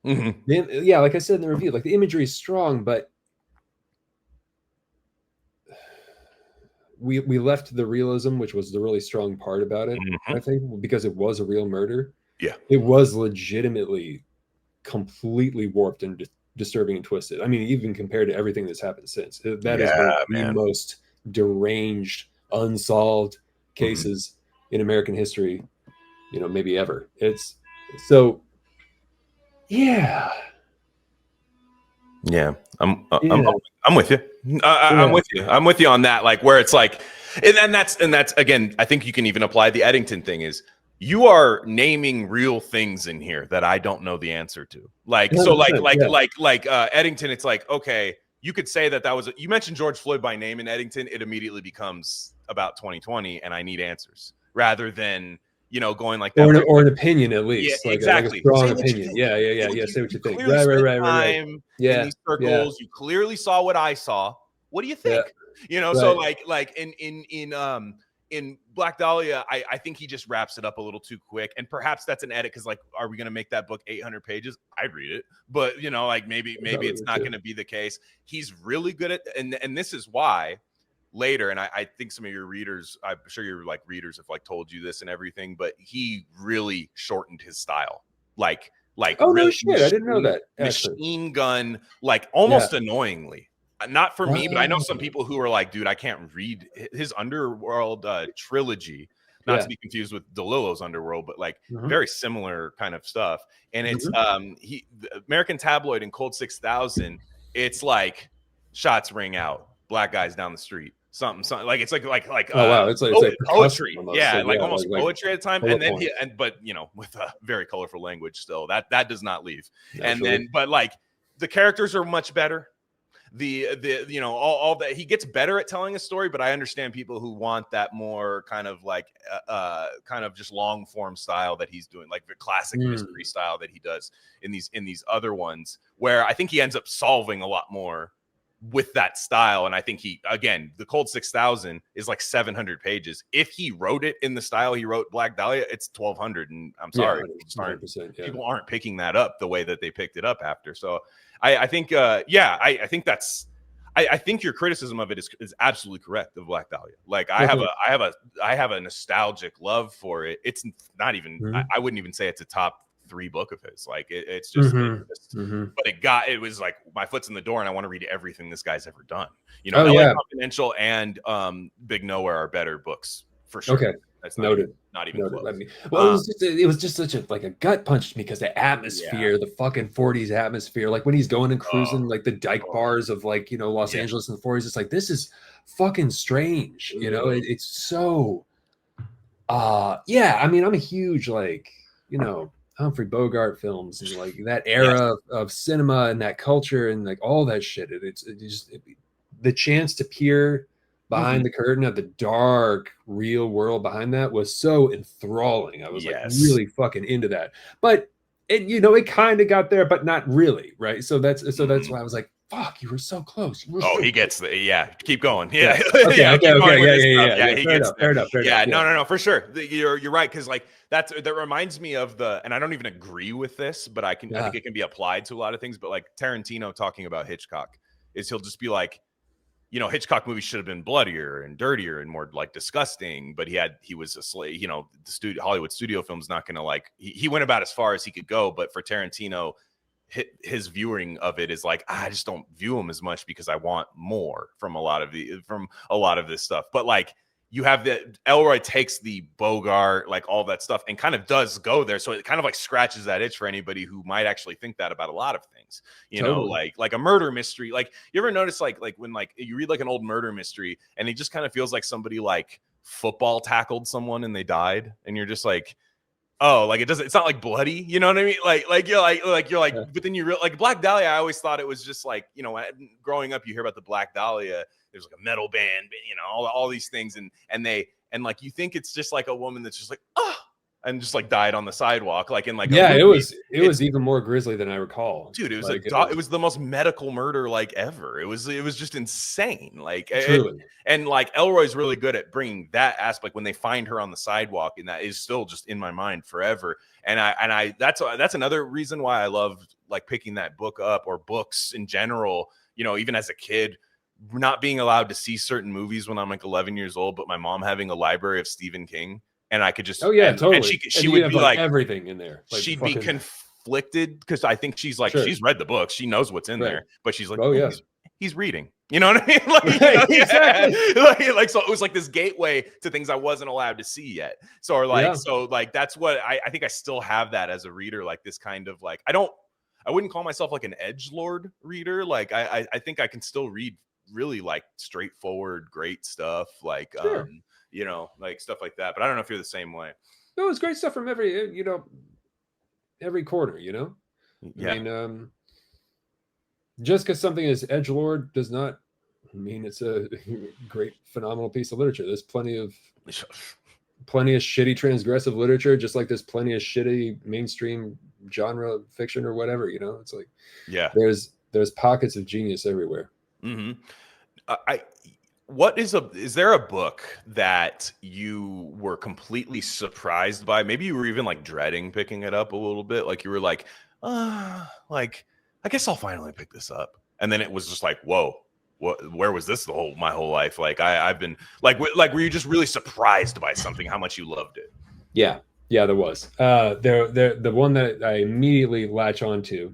yeah, like I said in the review, like the imagery is strong, but we left the realism, which was the really strong part about it. I think because it was a real murder. Yeah, it was legitimately completely warped and disturbing and twisted. I mean, even compared to everything that's happened since, that is one of the most deranged, unsolved cases in American history, you know, maybe ever. It's so, yeah. I'm with you. I'm with you. I'm with you on that. Like where it's like, and that's again, I think you can even apply the Eddington thing is you are naming real things in here that I don't know the answer to. Like, so like Eddington, it's like, okay, you could say that was, you mentioned George Floyd by name in Eddington. It immediately becomes about 2020 and I need answers rather than, you know, going like that. Or an opinion at least. Yeah, like, exactly. Like a strong opinion. Yeah. Say what you think. Right. Yeah. In these circles, you clearly saw what I saw. What do you think? You know, so like in Black Dahlia, I think he just wraps it up a little too quick. And perhaps that's an edit because, like, are we going to make that book 800 pages? I'd read it. But, you know, like maybe it's not going to be the case. He's really good at, and this is why later, and I think some of your readers, I'm sure your like readers have like told you this and everything, but he really shortened his style. Like oh really no shit, I didn't know that. Machine gun, like almost annoyingly. Not for me, but I know some people who are like, dude, I can't read his Underworld trilogy. Not to be confused with DeLillo's Underworld, but like very similar kind of stuff. And it's the American Tabloid in Cold 6000. It's like shots ring out, black guys down the street, something like it's like oh wow, it's like poetry, almost poetry at the time. And then but you know, with a very colorful language still, that does not leave. Then but like the characters are much better. The you know, all that, he gets better at telling a story, but I understand people who want that more kind of like kind of just long form style that he's doing, like the classic mystery style that he does in these other ones, where I think he ends up solving a lot more with that style. And I think again, the Cold 6000 is like 700 pages. If he wrote it in the style he wrote Black Dahlia, it's 1200. And I'm sorry, people aren't picking that up the way that they picked it up after. So I think, I think that's, I think your criticism of it is absolutely correct of Black Dahlia. Like I have a nostalgic love for it. It's not even, I wouldn't even say it's a top 3 book of his. Like it's just, but it was like my foot's in the door and I want to read everything this guy's ever done. You know, LA Confidential and Big Nowhere are better books for sure. Okay. That's noted. Not even close. I mean, well, it was just such a gut punch to me because the atmosphere, the fucking 40s atmosphere, like when he's going and cruising like the dyke bars of like, you know, Los Angeles in the 40s, it's like, this is fucking strange. You know, it's so I mean, I'm a huge, like, you know, Humphrey Bogart films and like that era of cinema and that culture and like all that shit. It's just the chance to peer behind the curtain of the dark real world behind that was so enthralling. I was like really fucking into that. But it, you know, it kind of got there, but not really, right? So that's why I was like, fuck, you were so close. He gets the keep going. He gets fair enough. No, for sure. You're right, because like that reminds me of and I don't even agree with this, but I think it can be applied to a lot of things. But like Tarantino talking about Hitchcock is he'll just be like, you know, Hitchcock movies should have been bloodier and dirtier and more like disgusting, but he was a slave. You know, the Hollywood studio film's not going to like. He went about as far as he could go, but for Tarantino, his viewing of it is like, I just don't view him as much because I want more from a lot of this stuff. But like you have Ellroy takes the Bogart, like all that stuff, and kind of does go there. So it kind of like scratches that itch for anybody who might actually think that about a lot of things, you know, like a murder mystery. Like you ever notice like when like you read like an old murder mystery and it just kind of feels like somebody like football tackled someone and they died. And you're just like, oh, like it's not like bloody, you know what I mean? Like you're like, but then you like Black Dahlia. I always thought it was just like, you know, growing up, you hear about the Black Dahlia. There's like a metal band, you know, all these things, and like you think it's just like a woman that's just like, oh, and just like died on the sidewalk, like in like yeah, a movie. It was even more grisly than I recall. Dude, it was like, it was the most medical murder like ever. It was just insane. Like truly. and like Ellroy's really good at bringing that aspect when they find her on the sidewalk, and that is still just in my mind forever. And I that's another reason why I loved like picking that book up, or books in general. You know, even as a kid, not being allowed to see certain movies when I'm like 11 years old, but my mom having a library of Stephen King, and I could just totally. And she would be like everything in there. Like, she'd be conflicted because I think she's like she's read the book, she knows what's in there, but she's like, he's reading. You know what I mean? Like, exactly. Like so it was like this gateway to things I wasn't allowed to see yet. So or like so like that's what I think I still have that as a reader, like this kind of like I wouldn't call myself like an edgelord reader. Like I think I can still read really like straightforward, great stuff, like you know, like stuff like that. But I don't know if you're the same way. No, it's great stuff from every corner, you know? Yeah. I mean, just because something is edgelord does not mean it's a great, phenomenal piece of literature. There's plenty of shitty transgressive literature, just like there's plenty of shitty mainstream genre fiction or whatever, you know? It's like, there's pockets of genius everywhere. Mm-hmm. Is there a book that you were completely surprised by? Maybe you were even like dreading picking it up a little bit. Like you were like, like, I guess I'll finally pick this up. And then it was just like, whoa, where was this my whole life? Like I've been like, were you just really surprised by something, how much you loved it? Yeah, there was. The one that I immediately latch onto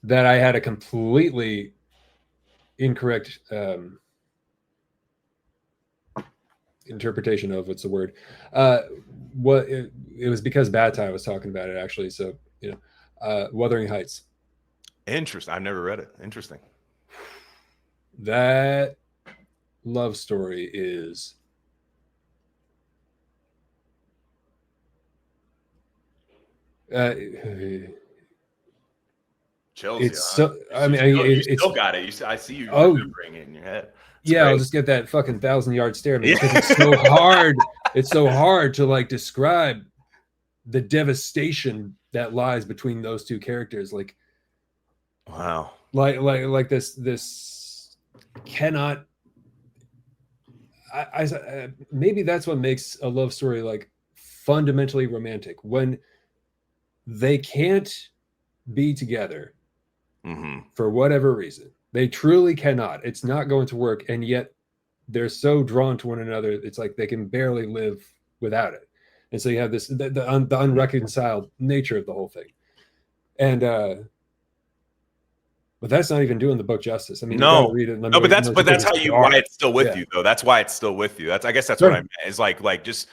that I had a completely incorrect interpretation of, what's the word? It was because Bataille was talking about it, actually. So, you know, Wuthering Heights. Interesting. I've never read it. Interesting. That love story is chills. It's so. I mean, you still got it. I see you remembering it in your head. It's great. I'll just get that fucking 1,000-yard stare because it's so hard. It's so hard to like describe the devastation that lies between those two characters. Like, wow. Like this cannot. I maybe that's what makes a love story like fundamentally romantic, when they can't be together for whatever reason. They truly cannot. It's not going to work, and yet they're so drawn to one another. It's like they can barely live without it. And so you have this the unreconciled nature of the whole thing. And but that's not even doing the book justice. I mean, no, read it. But that's how you why it's still with you though. That's why it's still with you. I guess that's what I meant. Is like just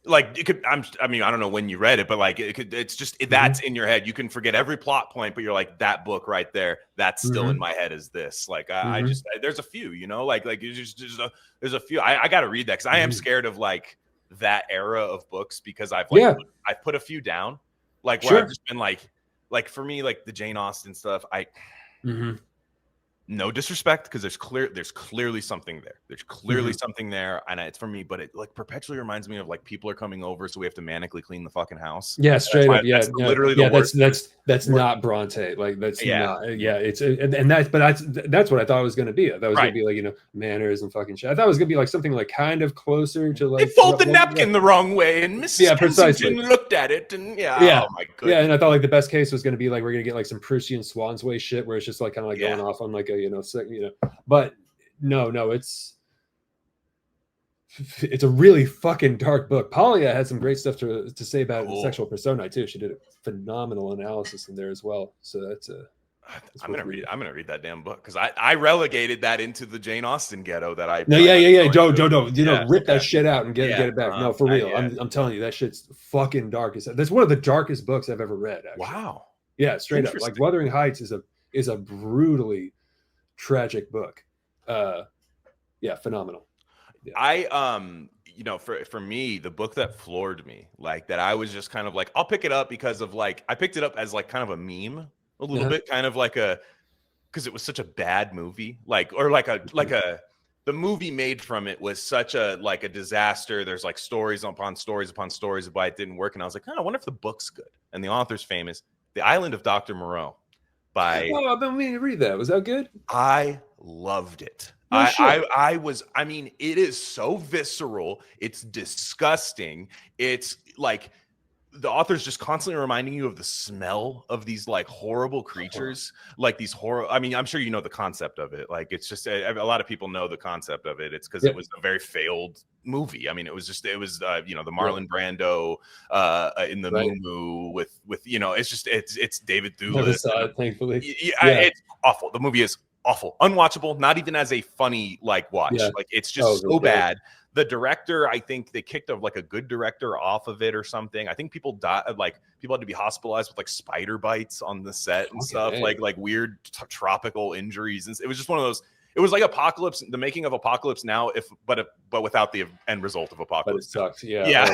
like it could. I mean, I don't know when you read it, but like it's just that's in your head. You can forget every plot point, but you're like, that book right there, that's still in my head. Is this like I just there's a few, you know, like there's a few. I got to read that because I am scared of like that era of books, because I've put a few down, like where I've just been like for me, like the Jane Austen stuff. No disrespect, because there's clearly something there. There's clearly something there, and it's for me. But it like perpetually reminds me of like people are coming over, so we have to manically clean the fucking house. Yeah, straight up. Yeah, literally the worst. That's not Bronte. Like that's not. Yeah, it's and that's what I thought it was going to be. I thought it was going to be like, you know, manners and fucking shit. I thought it was going to be like something like kind of closer to like they fold the napkin the wrong way, and Mrs. precisely looked at it, and oh my goodness. Yeah, and I thought like the best case was going to be like we're going to get like some Prussian Swans way shit, where it's just like kind of like going off on like a but no, it's a really fucking dark book. Polya had some great stuff to say about sexual persona too. She did a phenomenal analysis in there as well. So that's I'm gonna read that damn book, because I relegated that into the Jane Austen ghetto that I don't rip that shit out and get it back. No, for real. I'm telling you, that shit's fucking dark. That's one of the darkest books I've ever read, actually. Wow. Yeah, straight up. Like Wuthering Heights is a brutally tragic book. Phenomenal. For me, the book that floored me, like that I was just kind of like, I'll pick it up because of like, I picked it up as like kind of a meme a little bit, kind of like because it was such a bad movie, like, or like a the movie made from it was such a like a disaster. There's like stories upon stories upon stories of why it didn't work. And I was like, oh, I wonder if the book's good. And the author's famous, The Island of Dr. Moreau by Oh, I've been meaning to read that. Was that good? I loved it. No shit. I mean, it is so visceral. It's disgusting. It's like the author's just constantly reminding you of the smell of these like horrible creatures, like these horror. I mean, I'm sure you know the concept of it. Like, it's just a lot of people know the concept of it. It's because it was a very failed movie. I mean, it was the Marlon Brando in the Moo with it's David Thewlis. Never saw it, thankfully. It's awful. The movie is awful, unwatchable. Not even as a funny like watch. Like, it's just so bad. The director, I think they kicked a good director off of it or something. I think people died, people had to be hospitalized with like spider bites on the set and stuff, like weird tropical injuries. And it was just one of those. It was like Apocalypse, the making of Apocalypse Now, but without the end result of Apocalypse. But it sucks. Yeah.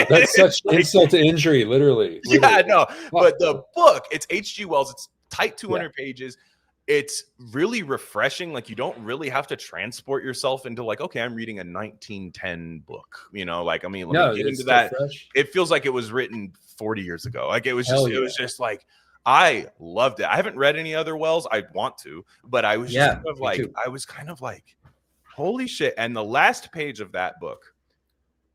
That's such insult to injury, literally. Yeah, no. But the book, it's H.G. Wells. It's tight 200 pages. It's really refreshing. Like, you don't really have to transport yourself into like, okay, I'm reading a 1910 book, like, I mean, let me get into that. Fresh. It feels like it was written 40 years ago. Like, it was just like, I loved it. I haven't read any other Wells. I want to, but I was just kind of like, holy shit. And the last page of that book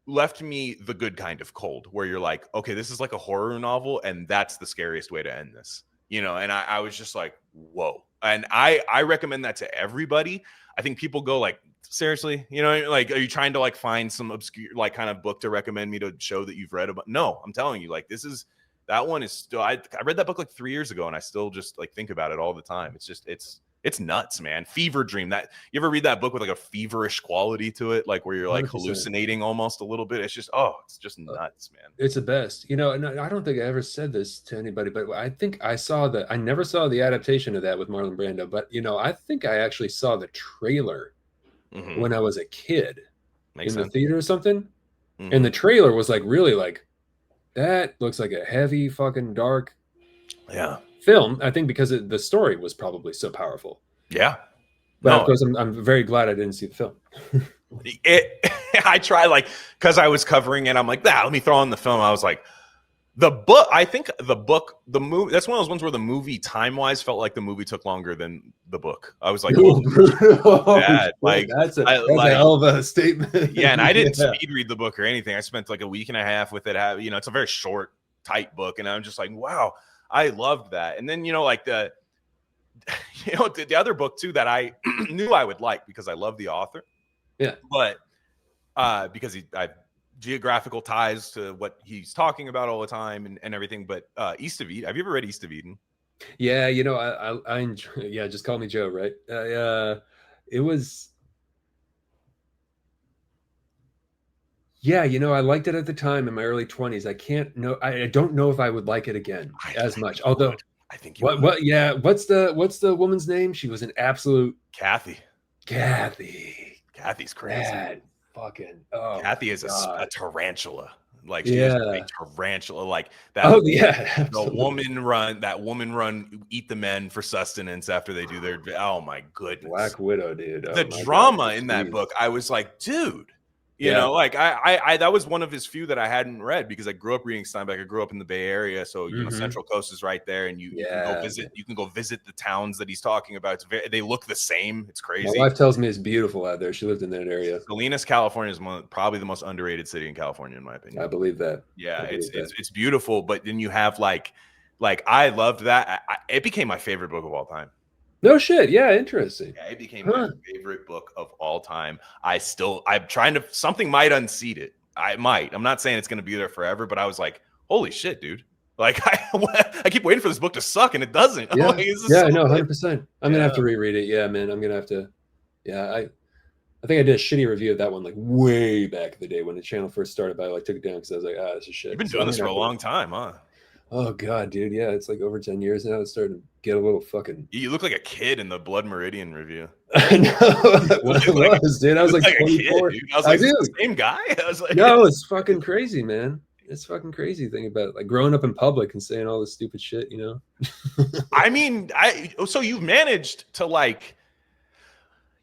left me the good kind of cold, where you're like, okay, this is like a horror novel, and that's the scariest way to end this. And I was just like, whoa. And I recommend that to everybody. I think people go like, seriously, like, are you trying to like find some obscure like kind of book to recommend me to show that you've read about? No, I'm telling you, like, that one is still, I read that book like 3 years ago, and I still just like think about it all the time. It's just, it's nuts, man. Fever Dream. That, you ever read that book with like a feverish quality to it, like where you're like 100%. Hallucinating almost a little bit? It's just, it's just nuts, man. It's the best. And I don't think I ever said this to anybody, but I think I saw I never saw the adaptation of that with Marlon Brando, but I think I actually saw the trailer when I was a kid in the theater or something. And the trailer was like, really like, that looks like a heavy fucking dark film, I think, because the story was probably so powerful. But of course, I'm very glad I didn't see the film. I try, like, because I was covering it, I'm like, let me throw on the film. I was like, the book, I think the movie, that's one of those ones where the movie time-wise felt like the movie took longer than the book. I was like, that's a hell of a statement. Yeah, and I didn't speed read the book or anything. I spent like a week and a half with it. It's a very short, tight book, and I'm just like, wow, I loved that. And then, like the other book too that I knew I would like because I love the author. Yeah. But because I geographical ties to what he's talking about all the time and everything. But East of Eden. Have you ever read East of Eden? Yeah, I enjoy, just call me Joe, right? It was. Yeah, I liked it at the time in my early 20s. I don't know if I would like it again as much. Although I think you would. What? Yeah. What's the woman's name? She was an absolute Kathy. Kathy's crazy. Bad fucking. Kathy is a tarantula. Like, she is a tarantula. Like that. Oh yeah. The woman run, eat the men for sustenance after they do their. Oh my goodness. Black Widow, dude. The drama in that book, I was like, dude. Like I that was one of his few that I hadn't read because I grew up reading Steinbeck. I grew up in the Bay Area, so Central Coast is right there, and you can go visit the towns that he's talking about. They look the same. It's crazy. My wife tells me it's beautiful out there. She lived in that area. Salinas, California is probably the most underrated city in California, in my opinion. I believe that. Yeah, it's beautiful, but then you have like I loved that. It became my favorite book of all time. No shit. Yeah, interesting. Yeah, it became my favorite book of all time. I'm trying to, something might unseat it. I'm not saying it's going to be there forever, but I was like, holy shit, dude. Like, I keep waiting for this book to suck, and it doesn't. Yeah, I know, 100%. I'm going to have to reread it. Yeah, man, I'm going to have to. Yeah, I think I did a shitty review of that one, like, way back in the day when the channel first started, but I took it down because I was like, this is shit. You've been doing this for a long time, huh? Oh god, dude, yeah, it's like over 10 years now. It's starting to get a little fucking. You look like a kid in the Blood Meridian review. I know what it was, dude. I was like 24. Kid, I was like, the same guy. I was like, no, it's fucking crazy, man. It's fucking crazy thing about it. Like growing up in public and saying all this stupid shit, I mean, so you've managed to like.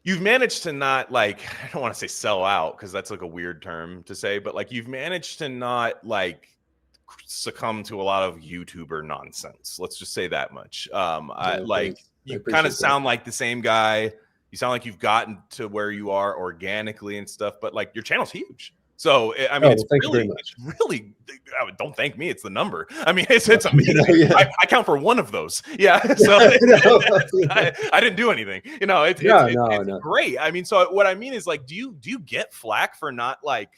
you've managed to not like, I don't want to say sell out because that's like a weird term to say, but like you've managed to not like succumb to a lot of YouTuber nonsense. Let's just say that much. You kind of sound like the same guy. You sound like you've gotten to where you are organically and stuff, but like your channel's huge. So I mean, it's really. Don't thank me. It's the number. I mean, it's amazing. I count for one of those. Yeah. So I didn't do anything. You know, it's great. I mean, so what I mean is like, do you get flack for not like,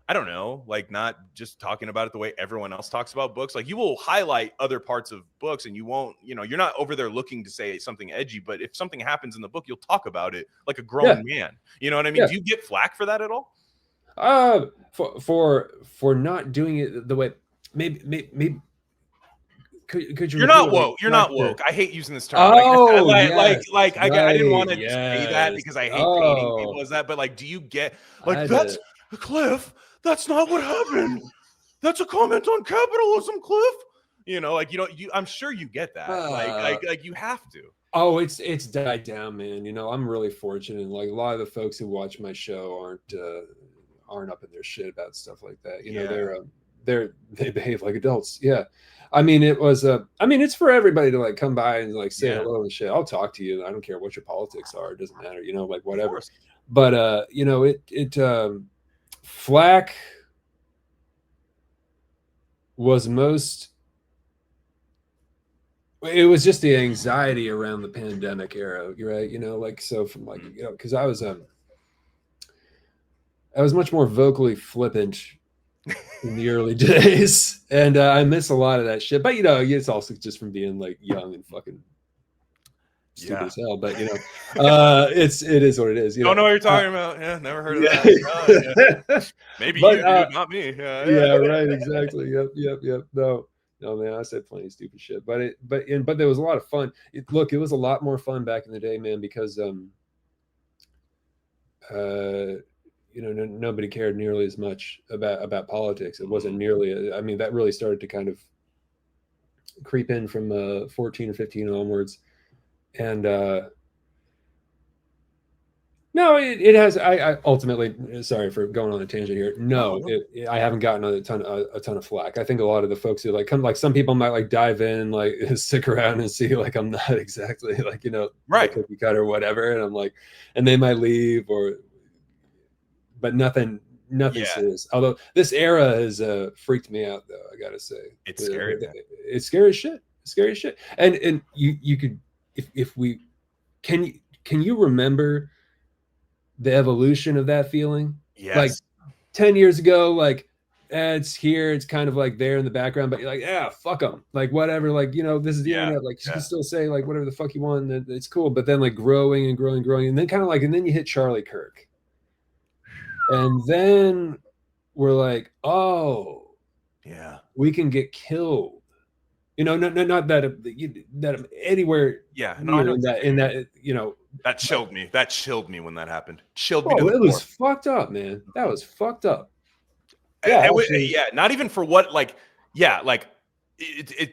I don't know, like not just talking about it the way everyone else talks about books? Like you will highlight other parts of books and you won't, you know, you're not over there looking to say something edgy, but if something happens in the book, you'll talk about it like a grown man. You know what I mean? Do you get flack for that at all? For not doing it the way maybe could you? You're not woke. You're not woke. I hate using this term. Oh, I didn't want to say that because I hate painting people as that. But like, do you get like that's Cliff? That's not what happened. That's a comment on capitalism, Cliff. You know, like I'm sure you get that. Like you have to. Oh, it's died down, man. You know, I'm really fortunate. Like a lot of the folks who watch my show aren't up in their shit about stuff like that. You know, they behave like adults. Yeah. I mean, it's for everybody to like come by and like say hello and shit. I'll talk to you. I don't care what your politics are. It doesn't matter, you know, like whatever. But you know, flack was it was just the anxiety around the pandemic era, right? You know, like so from like, you know, because I was much more vocally flippant in the early days, and I miss a lot of that shit. But you know, it's also just from being like young and fucking stupid as hell. But you know, it is what it is. You don't know what you're talking about. Yeah, never heard of that. Maybe you do, not me. Yeah, right. Exactly. Yep. No, man, I said plenty of stupid shit, but there was a lot of fun. It was a lot more fun back in the day, man, because you know, nobody cared nearly as much about politics. It wasn't nearly. I mean, that really started to kind of creep in from 14 or 15 onwards, and no, it has. I ultimately, sorry for going on a tangent here. No, I haven't gotten a ton of flack. I think a lot of the folks who like come, like some people might like dive in, like stick around and see like I'm not exactly like, you know, cookie cutter or whatever, and I'm like, and they might leave but nothing serious. Although this era has freaked me out, though, I gotta say, it's scary. It's scary as shit. Scary as shit. And you could, if we can you remember the evolution of that feeling? Yes. Like 10 years ago, like it's here, it's kind of like there in the background, but you're like, yeah, fuck them, like whatever, like, you know, this is the internet, like you can still say like whatever the fuck you want, and it's cool. But then like growing, and then kind of like, and then you hit Charlie Kirk, and then we're like, oh yeah, we can get killed. You know, not that anywhere. Yeah, no, in that, you know, that chilled me. That chilled me when that happened. Chilled me. It was fucked up, man. That was fucked up. Yeah, not even for what, like, like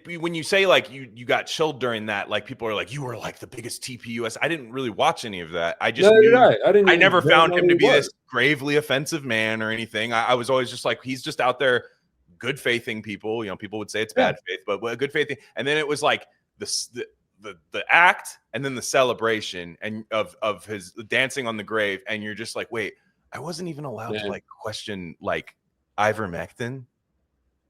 when you say like you got chilled during that, like people are like, you were like the biggest TPUS. I didn't really watch any of that. I just I never found him to be this gravely offensive man or anything. I was always just like, he's just out there good faithing people. You know, people would say it's bad faith, but good faithing. And then it was like the act, and then the celebration and of his dancing on the grave, and you're just like, wait, I wasn't even allowed to like question like ivermectin.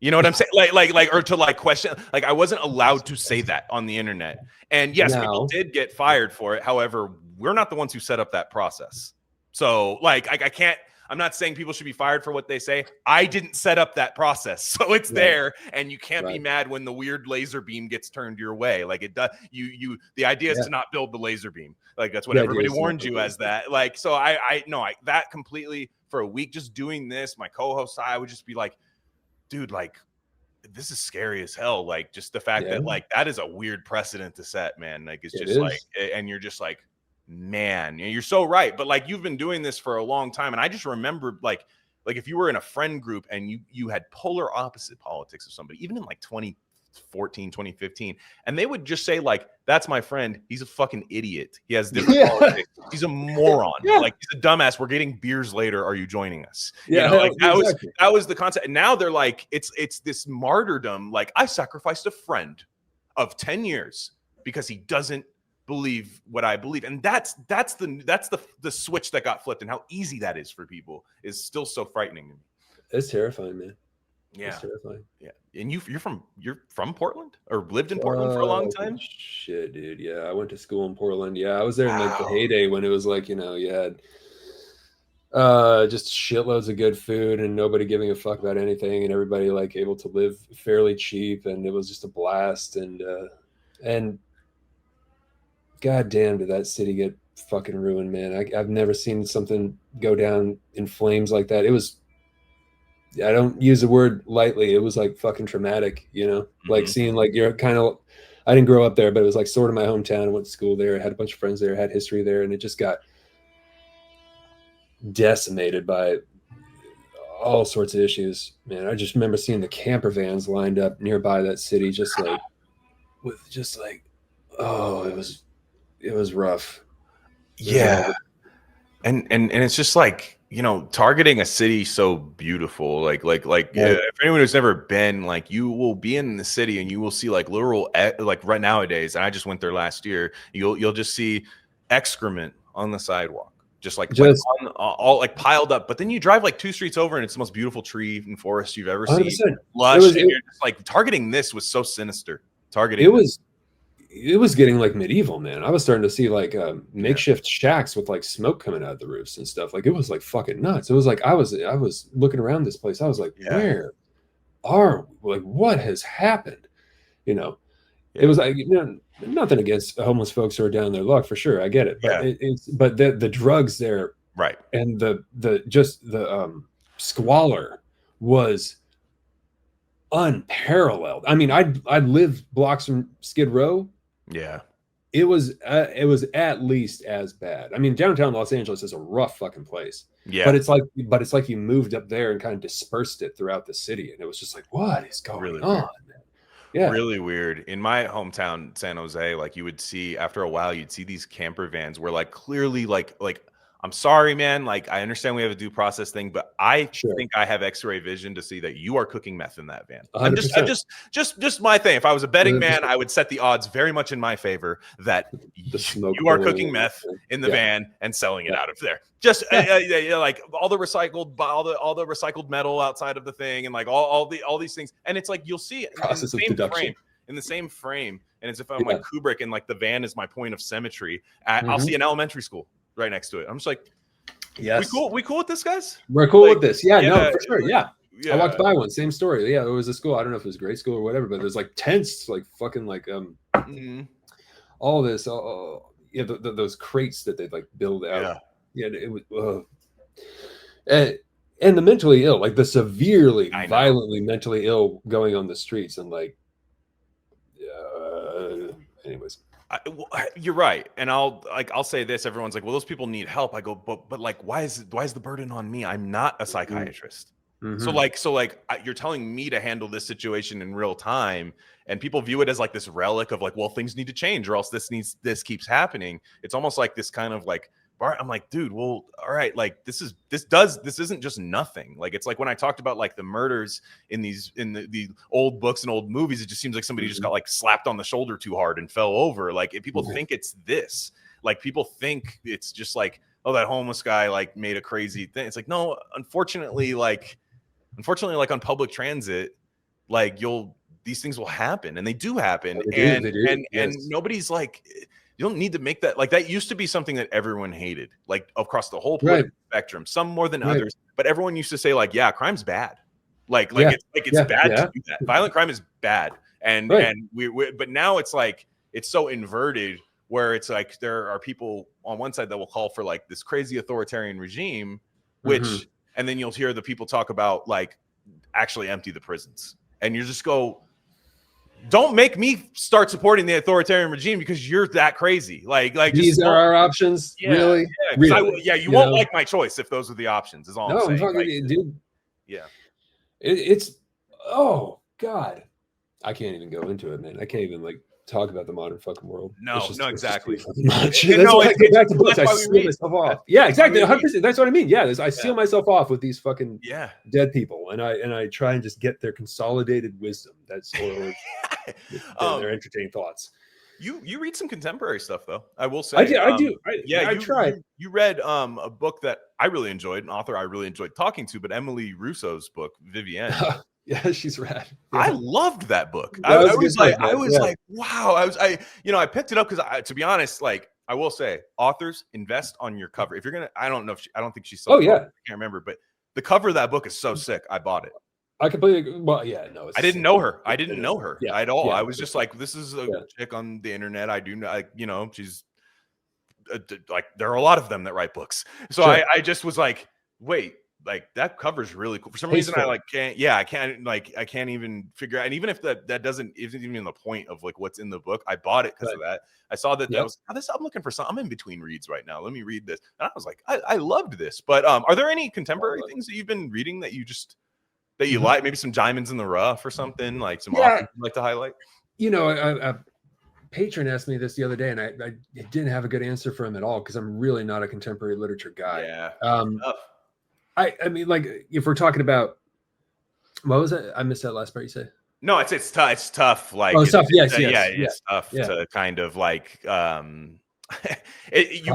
You know what I'm saying? Like, or to like question, like I wasn't allowed to say that on the internet. And yes, people did get fired for it. However, we're not the ones who set up that process. So like, I can't, I'm not saying people should be fired for what they say. I didn't set up that process. So it's there, and you can't be mad when the weird laser beam gets turned your way. Like it does, the idea is to not build the laser beam. Like that's what everybody warned you as that. Like, so I that completely, for a week just doing this, my co-host, I would just be like, dude, like, this is scary as hell. Like, just the fact that like that is a weird precedent to set, man. Like, it's just like, and you're just like, man, you're so right. But like, you've been doing this for a long time, and I just remember like if you were in a friend group and you had polar opposite politics of somebody, even in like 2015, and they would just say like, that's my friend, he's a fucking idiot, he has different politics, he's a moron, like he's a dumbass, we're getting beers later, are you joining us? You know, like that was the concept. And now they're like, it's this martyrdom, like I sacrificed a friend of 10 years because he doesn't believe what I believe. And that's the switch that got flipped, and how easy that is for people is still so frightening to me. It's terrifying, man. Yeah. It's terrifying. Yeah. And you're from Portland, or lived in Portland for a long time? Shit, dude. Yeah. I went to school in Portland. Yeah. I was there in like the heyday when it was like, you know, you had just shitloads of good food and nobody giving a fuck about anything, and everybody like able to live fairly cheap, and it was just a blast. And God damn, did that city get fucking ruined, man. I've never seen something go down in flames like that. It was, I don't use the word lightly, it was like fucking traumatic, you know, like seeing like, you're kind of, I didn't grow up there, but it was like sort of my hometown. I went to school there, I had a bunch of friends there, had history there, and it just got decimated by all sorts of issues, man. I just remember seeing the camper vans lined up nearby that city, just like with just like, oh, it was rough. Yeah. And it's just like, you know, targeting a city so beautiful, like if anyone who's never been, like, you will be in the city and you will see like literal, like right nowadays, and I just went there last year, you'll just see excrement on the sidewalk, just on, all like piled up. But then you drive like 2 streets over and it's the most beautiful tree and forest you've ever seen. Lush, and you're just like, targeting this was so sinister. It was getting like medieval, man. I was starting to see like makeshift shacks with like smoke coming out of the roofs and stuff. Like it was like fucking nuts. It was like I was looking around this place. I was like, where are we? Like, what has happened? You know, it was like, you know, nothing against homeless folks who are down their luck, for sure. I get it, but the drugs there, right, and the squalor was unparalleled. I mean, I'd lived blocks from Skid Row. Yeah, it was at least as bad. I mean, downtown Los Angeles is a rough fucking place. Yeah, but it's like you moved up there and kind of dispersed it throughout the city, and it was just like, what is going on? Man? Yeah, really weird. In my hometown, San Jose, like you would see after a while, you'd see these camper vans where like clearly like. I'm sorry, man. Like, I understand we have a due process thing, but I think I have X-ray vision to see that you are cooking meth in that van. I'm just my thing. If I was a betting man, I would set the odds very much in my favor that you are cooking meth in the van and selling it out of there. Just like all the recycled metal outside of the thing, and like all these things. And it's like you'll see it in the same frame. And it's if I'm like Kubrick and like the van is my point of symmetry. I'll see an elementary school right next to it. I'm just like, yes, we cool with this, guys? We're cool with this. Yeah, no, for sure. Yeah. I walked by one, same story. Yeah, it was a school. I don't know if it was grade school or whatever, but there's like tents, like fucking like all this, those crates that they'd like build out. Yeah, it was and the mentally ill, like the severely, violently mentally ill going on the streets, and like anyways. You're right, and I'll say this. Everyone's like, "Well, those people need help." I go, but like, why is the burden on me? I'm not a psychiatrist. So like, you're telling me to handle this situation in real time, and people view it as like this relic of like, well, things need to change, or else this keeps happening. It's almost like this kind of like. I'm like, dude, well, all right, like this isn't just nothing. Like it's like when I talked about like the murders in the old books and old movies, it just seems like somebody just got like slapped on the shoulder too hard and fell over. Like if people think it's this, like people think it's just like, oh, that homeless guy like made a crazy thing. It's like, no, unfortunately, like on public transit, like these things will happen, and they do happen, and nobody's like. You don't need to make that like that used to be something that everyone hated, like across the whole political spectrum, some more than others. But everyone used to say, like, yeah, crime's bad. It's bad to do that. Violent crime is bad. And but now it's like it's so inverted where it's like there are people on one side that will call for like this crazy authoritarian regime, which and then you'll hear the people talk about like actually empty the prisons. And you just go, don't make me start supporting the authoritarian regime because you're that crazy. Like these are our options. Really? You won't like my choice if those are the options. Is all I'm saying. Dude. Yeah. It's oh God. I can't even go into it, man. I can't even like talk about the modern fucking world. No, exactly. It's too fucking much. That's why I go back to books. I seal myself off. Yeah, exactly. 100%. That's what I mean. Yeah, I seal myself off with these fucking dead people, and I try and just get their consolidated wisdom. That's or their entertaining thoughts. You read some contemporary stuff though. I will say I do. I try. You read a book that I really enjoyed, an author I really enjoyed talking to, but Emily Russo's book, Vivienne. Yeah, she's rad. Yeah. I loved that book. I was like, wow. I picked it up because to be honest, like I will say, authors invest on your cover. If you're gonna, I don't think she sold. Oh yeah, I can't remember, but the cover of that book is so sick. I bought it. I completely. Well, yeah, no. I didn't know her. I didn't know her at all. I was just like, this is a chick on the internet. I do know, she's like, there are a lot of them that write books. So I just was like, wait. Like that cover's really cool. For some reason, I can't even figure out. And even if that isn't even the point of like what's in the book, I bought it because of that. I saw that was I'm looking for something. I'm in between reads right now. Let me read this. And I was like, I loved this. But are there any contemporary things that you've been reading that you like? Maybe some diamonds in the rough or something, like some authors you'd like to highlight? A patron asked me this the other day, and I didn't have a good answer for him at all because I'm really not a contemporary literature guy. Yeah. I mean, like, if we're talking about, what was it? I missed that last part you said. No, it's tough. It's tough. Like, it's tough. Yes. It's tough to kind of like, you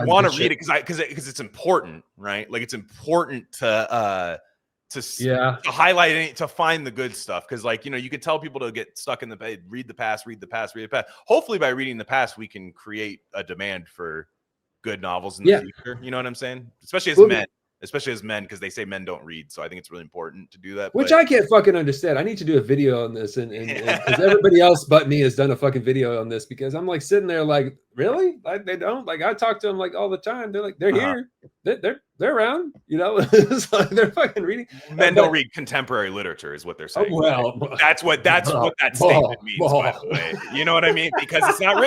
want to read it because it's important, right? Like, it's important to highlight it, to find the good stuff. Because, like, you could tell people to get stuck in read the past. Hopefully, by reading the past, we can create a demand for good novels in the future. You know what I'm saying? Especially as men, because they say men don't read. So I think it's really important to do that. Which I can't fucking understand. I need to do a video on this, and because everybody else but me has done a fucking video on this, because I'm like sitting there like, really? Like, they don't? Like, I talk to them like all the time. They're like, they're here. They're around, it's like they're fucking reading. Men don't read contemporary literature is what they're saying. Well, that's what that statement means, by the way. You know what I mean? Because it's not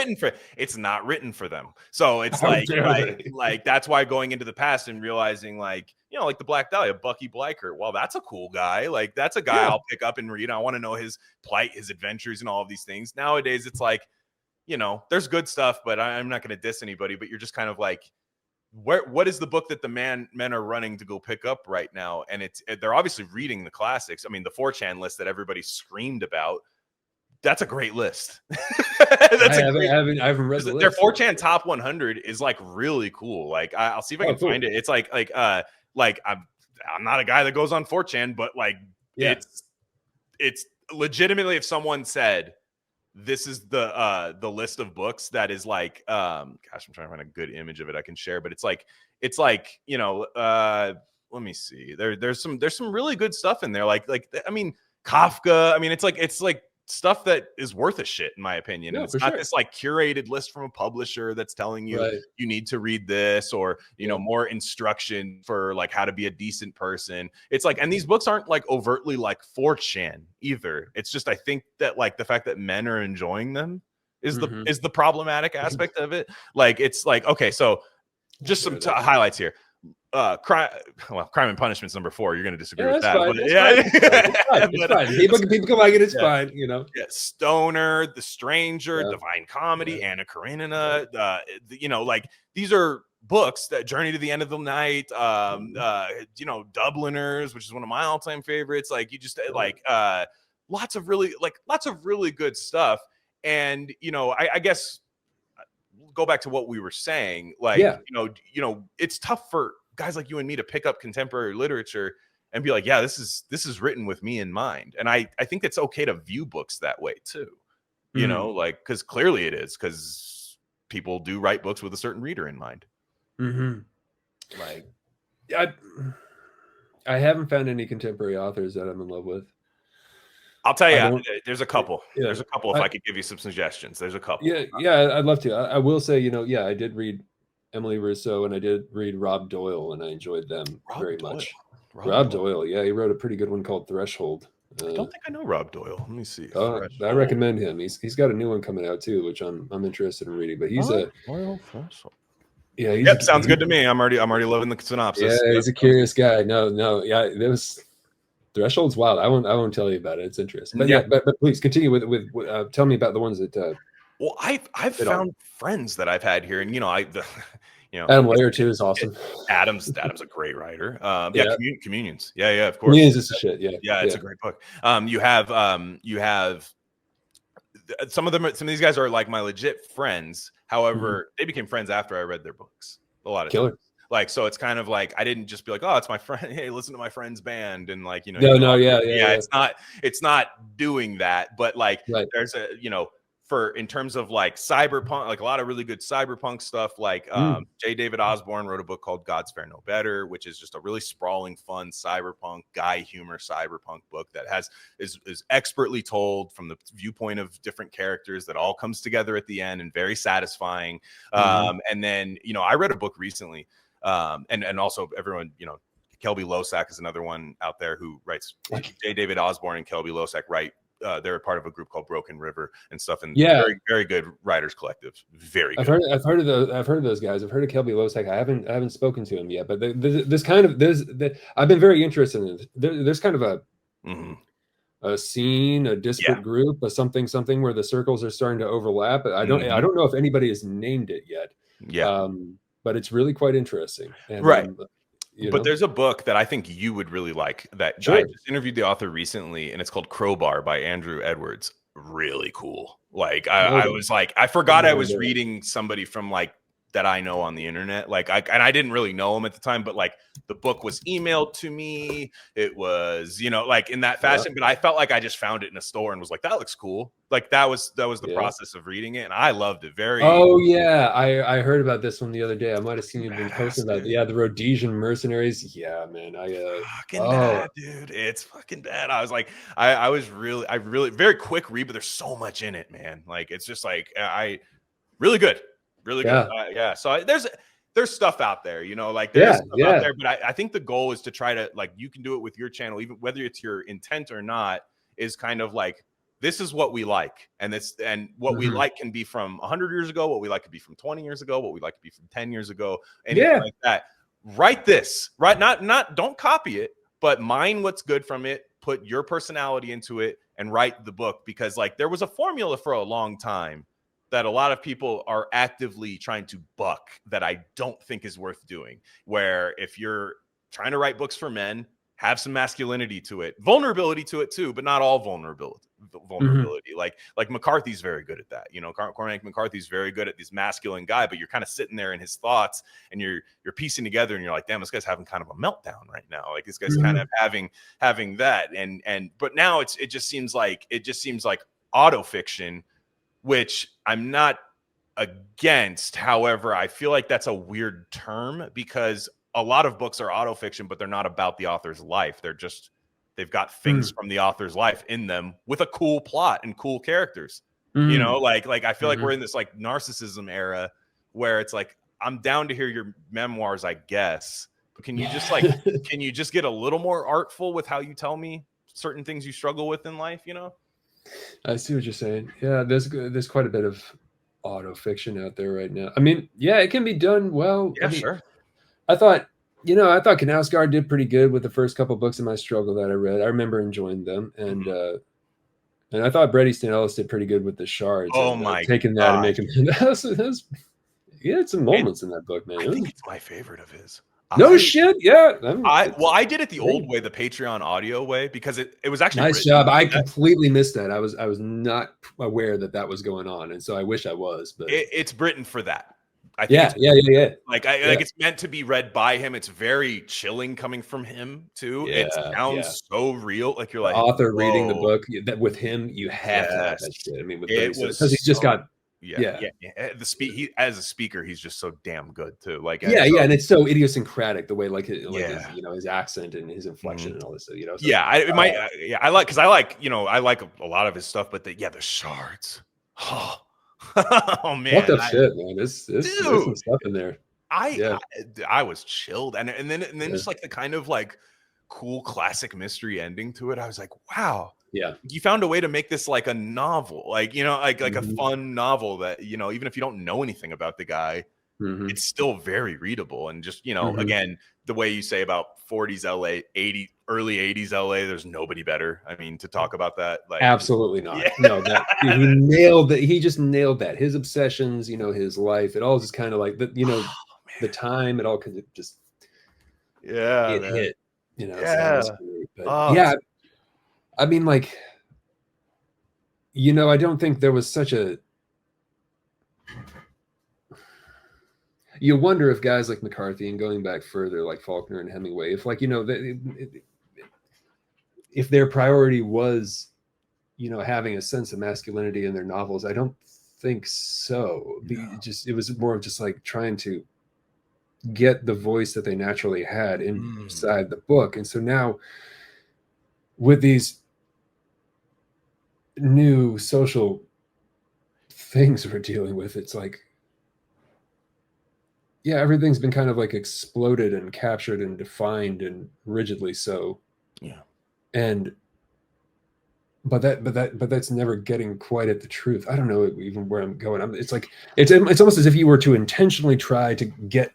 written for them. So it's like that's why going into the past and realizing, like, like the Black Dahlia, Bucky Bleichert. Well, that's a cool guy. Like, that's a guy I'll pick up and read. I want to know his plight, his adventures, and all of these things. Nowadays, it's like, there's good stuff, but I'm not going to diss anybody. But you're just kind of like, what is the book that the men are running to go pick up right now? And they're obviously reading the classics. I mean, the 4chan list that everybody screamed about, that's a great list. I haven't read the list. Their 4chan top 100 is like really cool. Like, I'll see if I can find it. It's like I'm not a guy that goes on 4chan, but like, it's legitimately, if someone said, this is the list of books that is like, gosh, I'm trying to find a good image of it I can share, but it's like let me see. There's some really good stuff in there. Like I mean, Kafka. I mean, it's like stuff that is worth a shit, in my opinion. And it's not this like curated list from a publisher that's telling you you need to read this, or more instruction for like how to be a decent person. It's like, and these books aren't like overtly like 4chan either. It's just, I think that like the fact that men are enjoying them is the problematic aspect of it. Like, it's like, okay, so just some highlights here. Crime and Punishment's number 4. You're going to disagree with that. It's fine. People come like it. It's fine. Yeah. Stoner, The Stranger, Divine Comedy, Anna Karenina. Like, these are books that Journey to the End of the Night. Dubliners, which is one of my all-time favorites. Like, you just like lots of really good stuff. And I guess go back to what we were saying. Like, it's tough for guys like you and me to pick up contemporary literature and be like, yeah, this is written with me in mind. And I think it's okay to view books that way too, like, because clearly it is, because people do write books with a certain reader in mind. Like, I haven't found any contemporary authors that I'm in love with. I'll tell you, there's a couple. There's a couple. If I could give you some suggestions, there's a couple. Yeah, I'd love to. I will say, I did read Emily Russo and I did read Rob Doyle, and I enjoyed them very much. Rob Doyle, he wrote a pretty good one called Threshold. I don't think I know Rob Doyle. Let me see. I recommend him. He's got a new one coming out too, which I'm interested in reading. But he's sounds good to me. I'm already loving the synopsis. Yeah, he's a curious guy. There was Threshold's wild. I won't tell you about it. It's interesting. But yeah, but please continue with tell me about the ones that. Well, I've found friends that I've had here, and Adam Layer too is awesome. Adam's a great writer. Communions. Yeah, of course. Communions is the shit. Yeah, it's a great book. You have some of these guys are like my legit friends. However, they became friends after I read their books. A lot of times. Like, so it's kind of like I didn't just be like, oh, it's my friend. Hey, listen to my friend's band, and like it's not doing that. But like, there's a in terms of like cyberpunk, like a lot of really good cyberpunk stuff. Like J. David Osborne wrote a book called Gods Fare No Better, which is just a really sprawling, fun cyberpunk guy humor cyberpunk book that is expertly told from the viewpoint of different characters that all comes together at the end and very satisfying. And then I read a book recently, and also everyone Kelby Losack is another one out there who writes. J. David Osborne and Kelby Losack write. They're a part of a group called Broken River and stuff, and very, very good writers collective. Very good. I've heard of those guys. I've heard of Kelby Losack. I haven't spoken to him yet, but I've been very interested in it. There's kind of a scene, a disparate group, a something where the circles are starting to overlap. I don't know if anybody has named it yet. But it's really quite interesting. And, but there's a book that I think you would really like that I just interviewed the author recently, and it's called Crowbar by Andrew Edwards. Really cool. Like I was like, I forgot I was reading somebody from like that I know on the internet. Like I didn't really know him at the time, but like the book was emailed to me. It was, like in that fashion, but I felt like I just found it in a store and was like, that looks cool. Like that was the process of reading it. And I loved it very. Oh yeah. I heard about this one the other day. I might've seen you been posting about it. Yeah. The Rhodesian mercenaries. Yeah, man. Bad, dude. It's fucking bad. I was like, I really very quick read, but there's so much in it, man. Like, it's just like, really good. Really good. So there's stuff out there, like there's stuff out there, but I think the goal is to try to, like, you can do it with your channel, even whether it's your intent or not, is kind of like, this is what we like. And what we like can be from 100 years ago. What we like could be from 20 years ago. What we like could be from 10 years ago. Anything like that. Write this, right? Not don't copy it, but mine what's good from it, put your personality into it and write the book, because like there was a formula for a long time that a lot of people are actively trying to buck that I don't think is worth doing. Where if you're trying to write books for men, have some masculinity to it, vulnerability to it too, but not all vulnerability. Like McCarthy's very good at that. Cormac McCarthy's very good at this masculine guy, but you're kind of sitting there in his thoughts and you're piecing together and you're like, damn, this guy's having kind of a meltdown right now. Like this guy's kind of having that. But now it just seems like autofiction, which I'm not against. However, I feel like that's a weird term because a lot of books are autofiction, but they're not about the author's life. They've got things from the author's life in them with a cool plot and cool characters. Like I feel like we're in this like narcissism era where it's like, I'm down to hear your memoirs, I guess. But can you just can you just get a little more artful with how you tell me certain things you struggle with in life, I see what you're saying. Yeah, there's quite a bit of autofiction out there right now. I mean, yeah, it can be done well. Yeah, sure. I thought Knausgaard did pretty good with the first couple books of my struggle that I read. I remember enjoying them, and I thought Bret Easton Ellis did pretty good with the shards. Oh my! Taking that and making he had some moments in that book, man. I think it's my favorite of his. Shit, yeah. I did it the old way, the Patreon audio way, because it was actually nice job. I completely missed that. I was not aware that was going on, and so I wish I was. But it's written for that. I think Like it's meant to be read by him. It's very chilling coming from him too. It sounds so real. Like you're like the author reading the book. That with him, you have to have that shit. I mean, because he's just got. He as a speaker, he's just so damn good too. Like and it's so idiosyncratic the way his accent and his inflection and all this. I like a lot of his stuff, but the shards. Oh man, what the shit, man! There's some stuff in there. I was chilled, and then just like the kind of like cool classic mystery ending to it. I was like, wow. Yeah, you found a way to make this like a novel, like a fun novel that even if you don't know anything about the guy, it's still very readable. And just again, the way you say about 40s LA, early 80s LA, there's nobody better. I mean, to talk about that, like, absolutely not. Yeah. No, that he nailed it. He just nailed that. His obsessions, you know, his life, it all just kind of like the, you know, the time, it all kind of just it hit, you know. So that was great. But yeah, I mean, like, you know, I don't think there was such a. You wonder if guys like McCarthy and going back further, like Faulkner and Hemingway, if like, you know, if their priority was, you know, having a sense of masculinity in their novels, I don't think so. It was more of just like trying to get the voice that they naturally had inside the book. And so now with these new social things we're dealing with, it's like, yeah, everything's been kind of like exploded and captured and defined and rigidly so. Yeah. And but that's never getting quite at the truth. I don't know even where I'm going. It's like it's almost as if you were to intentionally try to get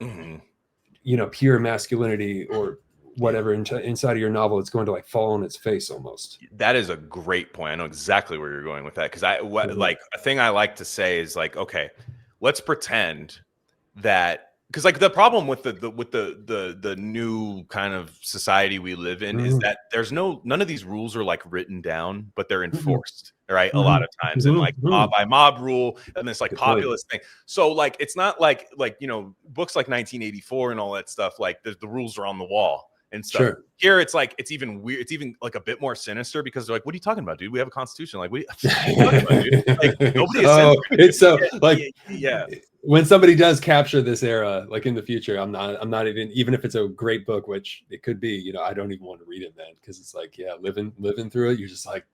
you know, pure masculinity or whatever inside of your novel. It's going to like fall on its face almost. That is a great point. I know exactly where you're going with that, because like a thing I like to say is like, okay, let's pretend that, because like the problem with the new kind of society we live in is that there's none of these rules are like written down, but they're enforced, right? A lot of times, and like mob by mob rule and this like populist thing. So like it's not like you know, books like 1984 and all that stuff, like the rules are on the wall and stuff. Sure. Here it's like it's even weird. It's even like a bit more sinister, because they're like, "What are you talking about, dude? We have a constitution. Like, what are you talking about, dude? Like, nobody is it's so like yeah. When somebody does capture this era, like in the future, I'm not even if it's a great book, which it could be, you know, I don't even want to read it then, because it's like, yeah, living through it, you're just like,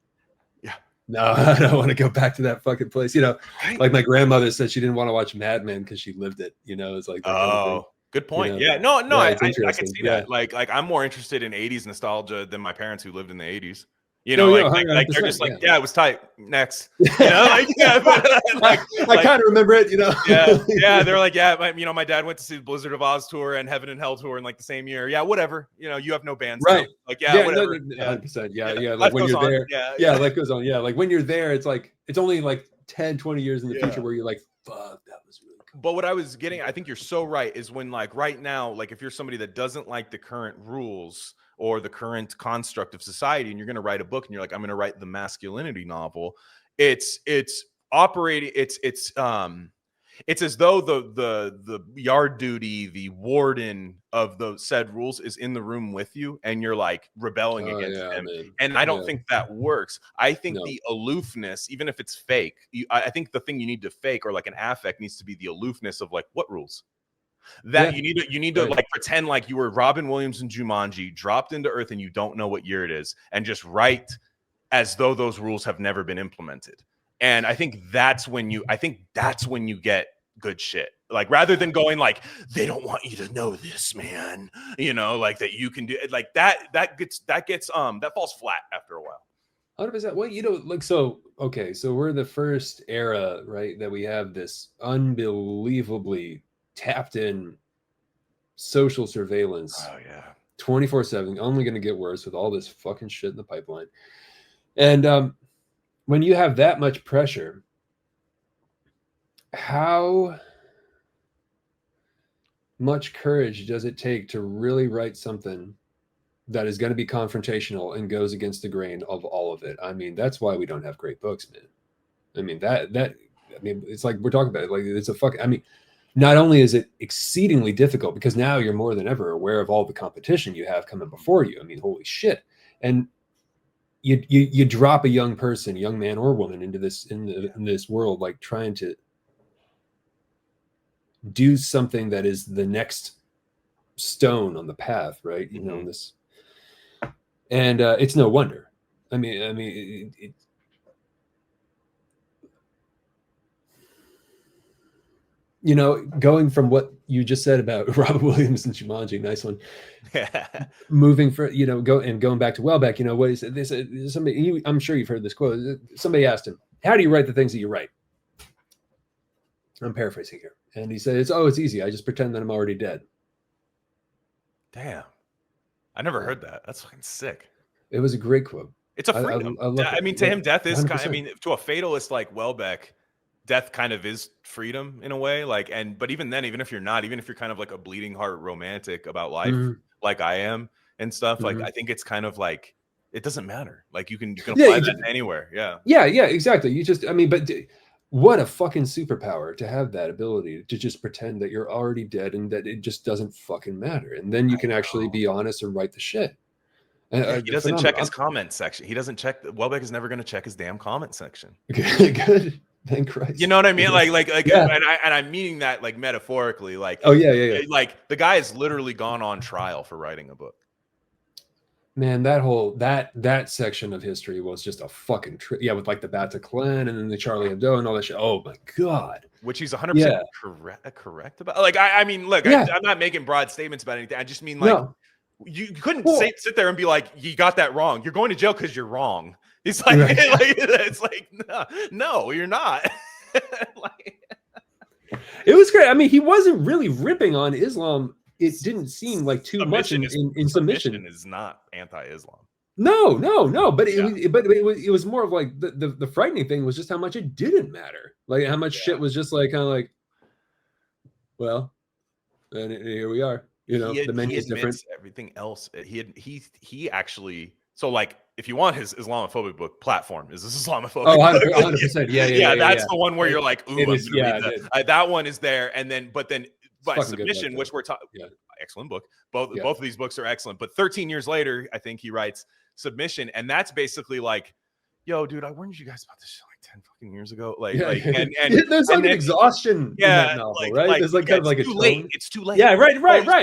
yeah, no, I don't want to go back to that fucking place, you know. Right. Like my grandmother said she didn't want to watch Mad Men because she lived it, you know. It's like that kind of thing. Good point. You know? Yeah, no, yeah, I can see that. Like I'm more interested in 80s nostalgia than my parents who lived in the 80s. You know, like they're just like, yeah, it was tight. Next, you know, like, yeah, but, like I kind of remember it, you know. yeah, they're like, yeah, you know, my dad went to see the Blizzard of Oz tour and Heaven and Hell tour in like the same year. Yeah, whatever. You know, you have no bands, right? Now. Like, yeah, whatever. 100%. Yeah. Like when you're there, life goes on. Yeah, like when you're there, it's like it's only like 10, 20 years in the future where you're like, fuck, that was really cool. But what I was getting, I think you're so right, is when like right now, like if you're somebody that doesn't like the current rules or the current construct of society, and you're going to write a book and you're like, I'm going to write the masculinity novel, it's operating, it's as though the yard duty, the warden of the said rules is in the room with you, and you're like rebelling against them. Man. And I don't think that works. I think the aloofness, even if it's fake, I think the thing you need to fake, or like an affect, needs to be the aloofness of like, what rules? That you need to like pretend like you were Robin Williams in Jumanji, dropped into Earth, and you don't know what year it is, and just write as though those rules have never been implemented. And I think that's when you get good shit. Like rather than going like, they don't want you to know this, man. You know, like that you can do it, like that falls flat after a while. 100%. Well, you know, like so we're the first era, right, that we have this unbelievably tapped in social surveillance. 24/7, only going to get worse with all this fucking shit in the pipeline. And when you have that much pressure, how much courage does it take to really write something that is going to be confrontational and goes against the grain of all of it? I mean, that's why we don't have great books, man. I mean, it's like we're talking about it, like it's a fucking, I mean, not only is it exceedingly difficult because now you're more than ever aware of all the competition you have coming before you. I mean, holy shit. And you drop a young person, young man or woman, into this in this world, like trying to do something that is the next stone on the path, right? You know, this, and it's no wonder. I mean, you know, going from what you just said about Robin Williams and Jumanji, nice one. Moving for, you know, going back to Wellbeck, you know, what is this? Somebody, I'm sure you've heard this quote. Somebody asked him, "How do you write the things that you write?" I'm paraphrasing here, and he said, "It's easy. I just pretend that I'm already dead." Damn. I never heard that. That's fucking sick. It was a great quote. It's a freedom. I mean, to him, death is kind of, I mean, to a fatalist like Wellbeck, death kind of is freedom in a way. Like, but even then, even if you're kind of like a bleeding heart romantic about life, like I am and stuff, like, I think it's kind of like, it doesn't matter. Like you can apply that to anywhere. Yeah. Yeah. Yeah, exactly. You just, I mean, but what a fucking superpower to have that ability to just pretend that you're already dead and that it just doesn't fucking matter. And then you can actually be honest and write the shit. Yeah, he doesn't check his comment section. He doesn't check. Wellbeck is never going to check his damn comment section. Good. Thank Christ. You know what I mean? Like, yeah. and I'm meaning that like metaphorically. Like, oh yeah. Like the guy has literally gone on trial for writing a book. Man, that section of history was just a fucking trip. Yeah, with like the Bataclan and then the Charlie Hebdo and all that shit. Oh my god. Which he's 100% correct about. Like, I mean, look, I'm not making broad statements about anything. I just mean like. No. You couldn't sit there and be like, you got that wrong. You're going to jail because you're wrong. It's like, it's like, no, you're not. Like, it was great. I mean, he wasn't really ripping on Islam. It didn't seem like too much in submission. Submission is not anti-Islam. No. But it was more of like the frightening thing was just how much it didn't matter. Like how much shit was just like kind of like, well, and here we are. You know, the menu is different. Everything else, he actually. So, like, if you want his Islamophobic book, Platform is this Islamophobic? Oh, 100%. Yeah. That's the one where you're like, ooh, that one is there, and then, but Submission, which we're talking, excellent book. Both of these books are excellent. But 13 years later, I think he writes Submission, and that's basically like, yo, dude, I warned you guys about this shit like 10 fucking years ago. Like, and there's like an exxation in that novel, right? There's like kind of like it's too late. It's too late. Yeah, right.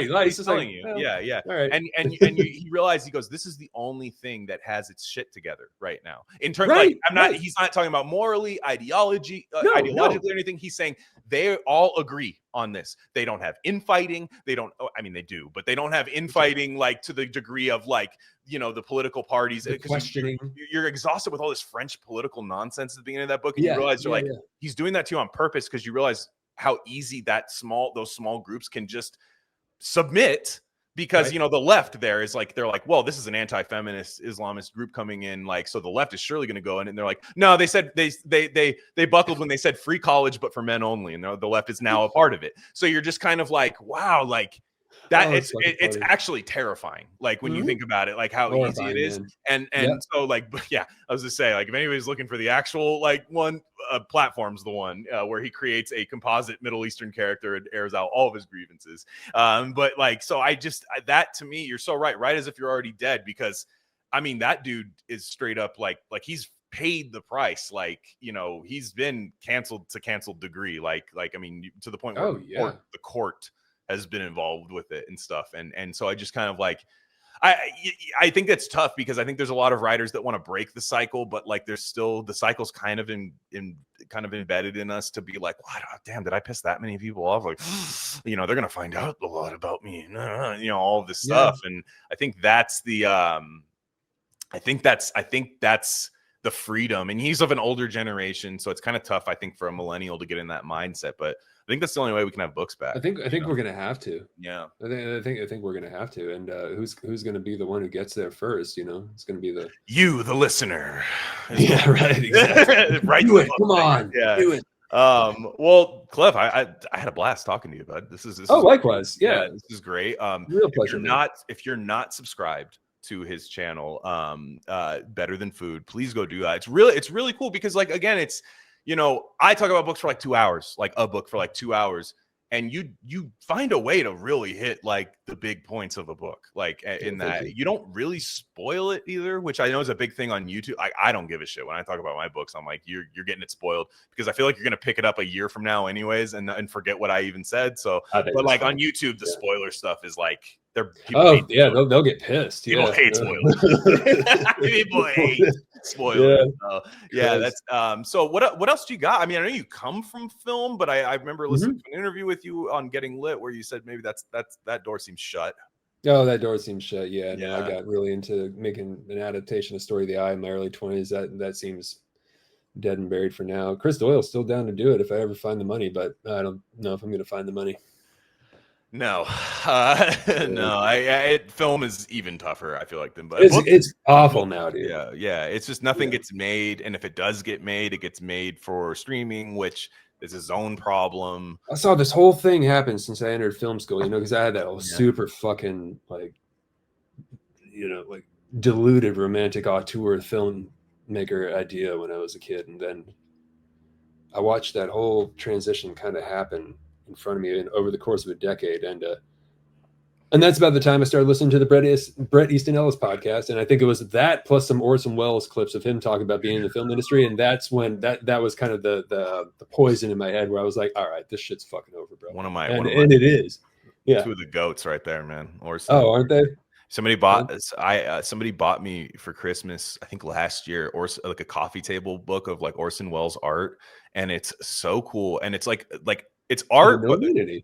Like he's telling you. Well, yeah. All right. And he realized, he goes, this is the only thing that has its shit together right now. In terms, like, he's not talking about morally, ideologically or anything. He's saying they all agree on this. They don't have infighting. They don't. I mean, they do, but they don't have infighting like to the degree of like, you know, the political parties. Questioning. You're exhausted with all this French political nonsense at the beginning of that book, and you realize you're he's doing that to you on purpose because you realize how easy those small groups can just submit because you know the left there is like, they're like, well, this is an anti-feminist Islamist group coming in, like, so the left is surely going to go in, and they're like, no, they said they buckled when they said free college but for men only, and the left is now a part of it. So you're just kind of like, wow, like that it's actually terrifying, like when you think about it, like how easy it is. And so like, I was just saying, like, if anybody's looking for the actual like one, Platform's the one where he creates a composite Middle Eastern character and airs out all of his grievances. But like, so that to me, you're so right as if you're already dead, because I mean that dude is straight up like he's paid the price. Like, you know, he's been canceled degree, like I mean, to the point where the court has been involved with it and stuff. And so I just kind of like, I think that's tough, because I think there's a lot of writers that want to break the cycle, but like there's still, the cycle's kind of embedded in us to be like, what, damn, did I piss that many people off? Like, you know, they're going to find out a lot about me, you know, all of this stuff. And I think that's the, I think that's the freedom. And he's of an older generation, so it's kind of tough, I think, for a millennial to get in that mindset, but I think that's the only way we can have books back. I think we're gonna have to. Yeah. I think we're gonna have to. And who's gonna be the one who gets there first? You know, it's gonna be the listener. Yeah, right. Exactly. Right. Do it. Come on. Yeah. Do it. Well, Cliff, I had a blast talking to you, bud. This is likewise. Yeah. This is great. Real pleasure. If you're not subscribed to his channel, Better Than Food, please go do that. It's really cool, because like, again, it's, you know, I talk about books for like 2 hours, like a book for like 2 hours, and you find a way to really hit like the big points of a book, like in that you don't really spoil it either, which I know is a big thing on YouTube. I don't give a shit when I talk about my books. I'm like, you're getting it spoiled, because I feel like you're gonna pick it up a year from now anyways and forget what I even said. So, but like on YouTube, the spoiler stuff is like, they'll get pissed. People hate spoilers. People hate spoilers. That's so what else do you got? I mean, I know you come from film, but I remember listening to an interview with you on Getting Lit where you said maybe that door seems shut. Oh, that door seems shut. Yeah. No, I got really into making an adaptation of Story of the Eye in my early 20s. That seems dead and buried for now. Chris Doyle's still down to do it if I ever find the money, but I don't know if I'm going to find the money. No, no. Film is even tougher. I feel like than, but it's awful now, dude. Yeah. It's just nothing gets made, and if it does get made, it gets made for streaming, which is his own problem. I saw this whole thing happen since I entered film school, because I had that super fucking like deluded romantic auteur filmmaker idea when I was a kid, and then I watched that whole transition kind of happen in front of me and over the course of a decade, and that's about the time I started listening to the Bret Easton Ellis podcast, and I think it was that plus some Orson Wells clips of him talking about being in the film industry, and that's when that was kind of the poison in my head where I was like, all right, this shit's fucking over, bro. And it is. Yeah, two of the goats right there, man. Orson. Oh, aren't they? Somebody bought somebody bought me for Christmas, I think last year, or like a coffee table book of like Orson Welles art, and it's so cool. And it's like it's art, but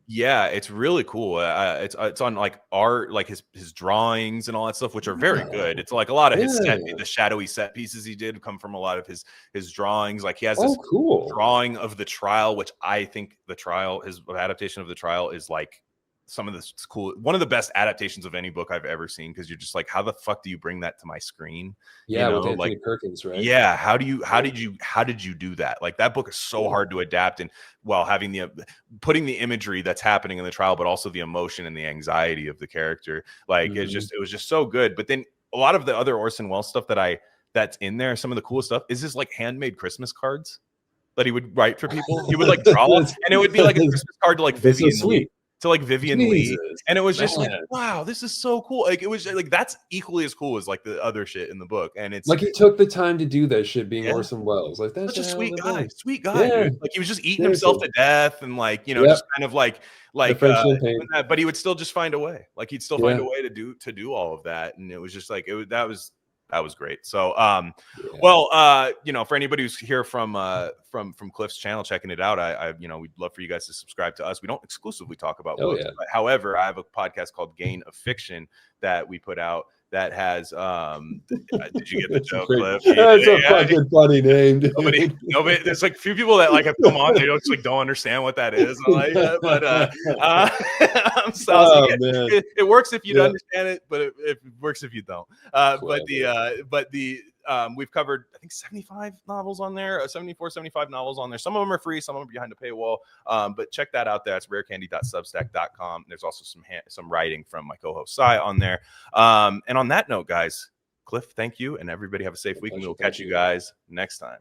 yeah, it's really cool. It's on like art, like his drawings and all that stuff, which are very good. It's like a lot of his the shadowy set pieces he did come from a lot of his drawings. Like he has this cool drawing of the trial, which I think his adaptation of the trial is like some of this cool, one of the best adaptations of any book I've ever seen, because you're just like, how the fuck do you bring that to my screen? Yeah, with Anthony Perkins, right? Yeah, how did you do that? Like that book is so hard to adapt, and while having putting the imagery that's happening in the trial, but also the emotion and the anxiety of the character. Like it was just so good. But then a lot of the other Orson Welles stuff that's in there, some of the cool stuff is just like handmade Christmas cards that he would write for people. He would like draw, and it would be like a Christmas card to like Vivian Lee. To like Vivian Lee, and it was just like, wow, this is so cool. Like it was like that's equally as cool as like the other shit in the book, and it's like he took the time to do that shit. Being Orson Welles, like that's such a sweet guy, dude. Like he was just eating himself to death, and like just kind of like but he would still just find a way. Like he'd still find a way to do all of that, and it was just like that was great. So well, for anybody who's here from Cliff's channel checking it out, I we'd love for you guys to subscribe to us. We don't exclusively talk about books, but however, I have a podcast called Gain of Fiction that we put out that has did you get the joke, Cliff? That's a fucking funny name, dude. Nobody there's like a few people that like have come on, they don't understand what that is. Like that, but I'm sorry. It works if you understand it, but it works if you don't. We've covered I think 75 novels on there, 75 novels on there. Some of them are free, some of them are behind the paywall. But check that out. That's rarecandy.substack.com. There's also some writing from my co-host Sai on there. And on that note, guys, Cliff, thank you, and everybody have a safe week, and we'll catch you guys next time.